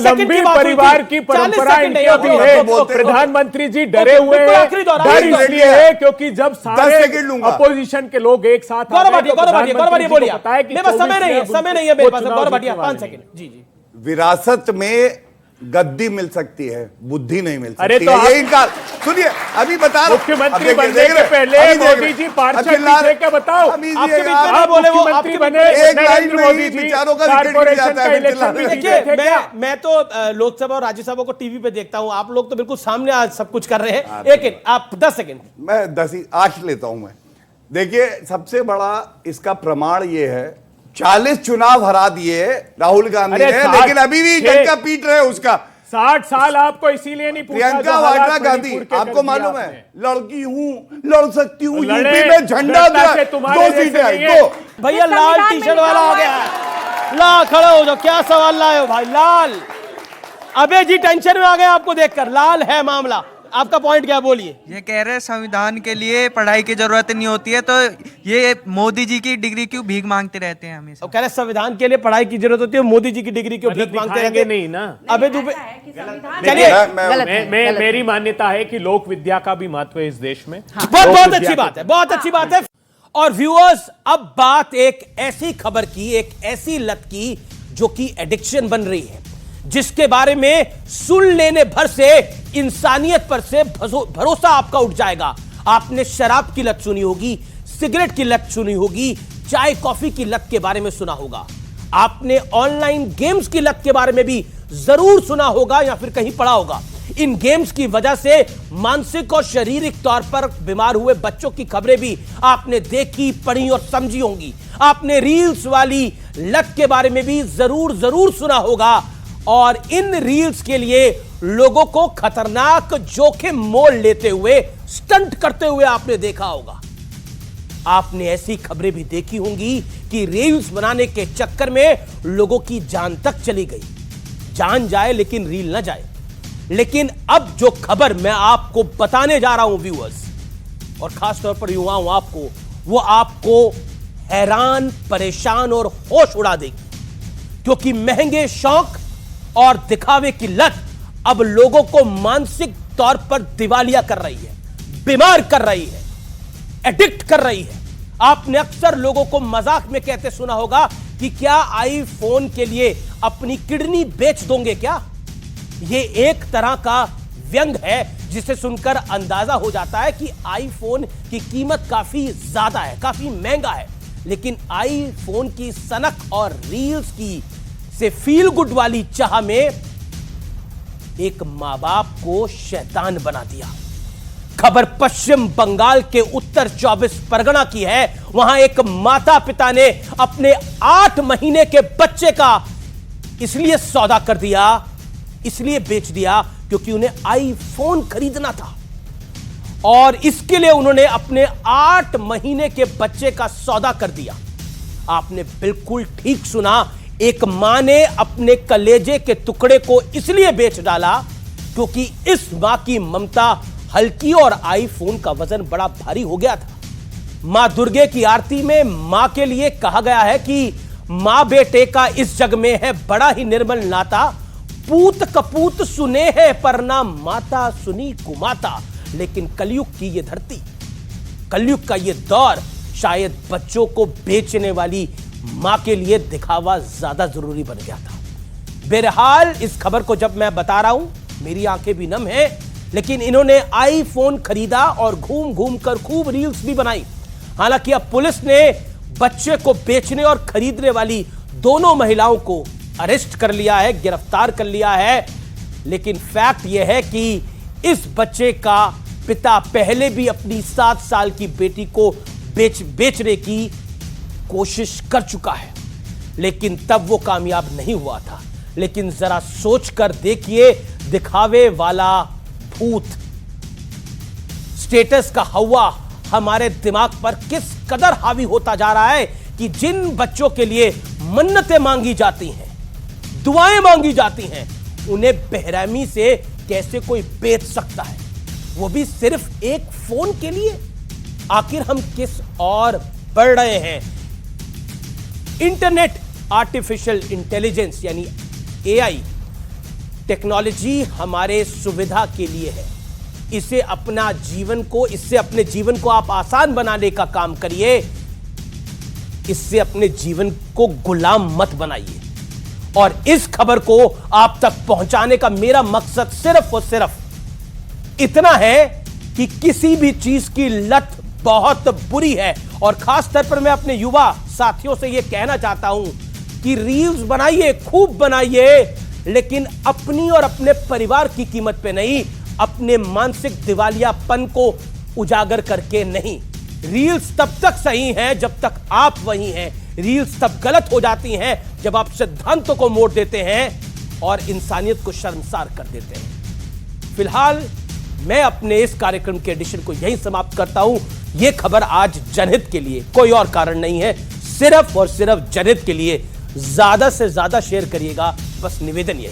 लंबी परिवार की परंपरा इनकी भी है। प्रधानमंत्री जी डरे हुए हैं, डर इसलिए है क्योंकि जब सारे अपोजिशन के लोग एक साथ विरासत में गद्दी मिल सकती है, बुद्धि नहीं मिल सकती। अरे तो ये इनका सुनिए, अभी बता रहा मुख्यमंत्री बनने के पहले मोदी जी पार्षद थे क्या? बताओ, आपके बीच में नहीं बोले वो, आपके बने नरेंद्र मोदी जी कॉर्पोरेशन का इलेक्शन भी जीते थे क्या? मैं तो लोकसभा और राज्यसभा को टीवी पे देखता हूं, आप लोग तो बिल्कुल सामने आज सब कुछ कर रहे हैं। एक आप 10 सेकंड, मैं 10 लेता हूं मैं। देखिए, सबसे बड़ा इसका प्रमाण ये है, 40 चुनाव हरा दिए राहुल गांधी ने, लेकिन अभी भी डंका पीट रहे उसका। 60 साल आपको इसीलिए नहीं पूछा। प्रियंका वाड्रा गांधी, आपको मालूम है, लड़की हूं, लड़ सकती हूं, यूपी में झंडा 2 सीटें आई, 2। भैया लाल टी शर्ट वाला आ गया है, ला खड़े हो जाओ, क्या सवाल लाए हो भाई? लाल अबे जी टेंशन में आ गए आपको देखकर, लाल है मामला, आपका पॉइंट क्या, बोलिए। ये कह रहे हैं संविधान के लिए पढ़ाई की जरूरत नहीं होती है, तो ये मोदी जी की डिग्री क्यों भीख मांगते रहते हैं हमेशा? कह रहे संविधान के लिए पढ़ाई की जरूरत होती है, मोदी जी की डिग्री क्यों भीख मांगते रहेंगे? नहीं ना, अबे चलिए, मेरी मान्यता है कि लोक विद्या का भी महत्व है इस देश में। बहुत अच्छी बात है, बहुत अच्छी बात है। और व्यूअर्स, अब बात एक ऐसी खबर की, एक ऐसी लत की जो कि एडिक्शन बन रही है, जिसके बारे में सुन लेने भर से इंसानियत पर से भरोसा आपका उठ जाएगा। आपने शराब की लत सुनी होगी, सिगरेट की लत सुनी होगी, चाय कॉफी की लत के बारे में सुना होगा, आपने ऑनलाइन गेम्स की लत के बारे में भी जरूर सुना होगा या फिर कहीं पढ़ा होगा। इन गेम्स की वजह से मानसिक और शारीरिक तौर पर बीमार हुए बच्चों की खबरें भी आपने देखी, पढ़ी और समझी होंगी। आपने रील्स वाली लत के बारे में भी जरूर सुना होगा और इन रील्स के लिए लोगों को खतरनाक जोखिम मोल लेते हुए, स्टंट करते हुए आपने देखा होगा। आपने ऐसी खबरें भी देखी होंगी कि रील्स बनाने के चक्कर में लोगों की जान तक चली गई। जान जाए लेकिन रील ना जाए। लेकिन अब जो खबर मैं आपको बताने जा रहा हूं व्यूअर्स, और खासतौर पर युवाओं आपको, वो आपको हैरान, परेशान और होश उड़ा देगी। क्योंकि महंगे शौक और दिखावे की लत अब लोगों को मानसिक तौर पर दिवालिया कर रही है, बीमार कर रही है, एडिक्ट कर रही है। आपने अक्सर लोगों को मजाक में कहते सुना होगा कि क्या आईफोन के लिए अपनी किडनी बेच दोगे क्या? यह एक तरह का व्यंग है जिसे सुनकर अंदाजा हो जाता है कि आईफोन की कीमत काफी ज्यादा है, काफी महंगा है। लेकिन आईफोन की सनक और रील्स की से फील गुड वाली चाह में एक मां बाप को शैतान बना दिया। खबर पश्चिम बंगाल के उत्तर 24 परगना की है। वहां एक माता पिता ने अपने 8 महीने के बच्चे का इसलिए सौदा कर दिया, इसलिए बेच दिया क्योंकि उन्हें आईफोन खरीदना था। और इसके लिए उन्होंने अपने 8 महीने के बच्चे का सौदा कर दिया। आपने बिल्कुल ठीक सुना, एक मां ने अपने कलेजे के टुकड़े को इसलिए बेच डाला क्योंकि इस मां की ममता हल्की और आईफोन का वजन बड़ा भारी हो गया था। मां दुर्गे की आरती में मां के लिए कहा गया है कि मां बेटे का इस जग में है बड़ा ही निर्मल नाता, पूत कपूत सुने है पर ना माता सुनी कुमाता। लेकिन कलयुग की यह धरती, कलयुग का यह दौर शायद बच्चों को बेचने वाली मां के लिए दिखावा ज्यादा जरूरी बन गया था। बहरहाल इस खबर को जब मैं बता रहा हूं, मेरी आंखें भी नम हैं, लेकिन इन्होंने आईफोन खरीदा और घूम घूम कर खूब रील्स भी बनाई। हालांकि अब पुलिस ने बच्चे को बेचने और खरीदने वाली दोनों महिलाओं को अरेस्ट कर लिया है, गिरफ्तार कर लिया है। लेकिन फैक्ट यह है कि इस बच्चे का पिता पहले भी अपनी 7 साल की बेटी को बेचने की कोशिश कर चुका है, लेकिन तब वो कामयाब नहीं हुआ था। लेकिन जरा सोचकर देखिए, दिखावे वाला भूत, स्टेटस का हवा हमारे दिमाग पर किस कदर हावी होता जा रहा है कि जिन बच्चों के लिए मन्नतें मांगी जाती हैं, दुआएं मांगी जाती हैं, उन्हें बेरहमी से कैसे कोई बेच सकता है, वो भी सिर्फ एक फोन के लिए। आखिर हम किस और बढ़ रहे हैं? इंटरनेट, आर्टिफिशियल इंटेलिजेंस यानी एआई टेक्नोलॉजी हमारे सुविधा के लिए है। इससे अपने जीवन को आप आसान बनाने का काम करिए, इससे अपने जीवन को गुलाम मत बनाइए। और इस खबर को आप तक पहुंचाने का मेरा मकसद सिर्फ और सिर्फ इतना है कि किसी भी चीज की लत बहुत बुरी है। और खास तौर पर मैं अपने युवा साथियों से यह कहना चाहता हूं कि रील्स बनाइए, खूब बनाइए, लेकिन अपनी और अपने परिवार की कीमत पे नहीं, अपने मानसिक दिवालियापन को उजागर करके नहीं। रील्स तब तक सही हैं जब तक आप वही हैं। रील्स तब गलत हो जाती हैं जब आप सिद्धांतों को मोड़ देते हैं और इंसानियत को शर्मसार कर देते हैं। फिलहाल मैं अपने इस कार्यक्रम के एडिशन को यहीं समाप्त करता हूं। यह खबर आज जनहित के लिए, कोई और कारण नहीं है, सिर्फ और सिर्फ जनहित के लिए। ज्यादा से ज्यादा शेयर करिएगा, बस निवेदन यही।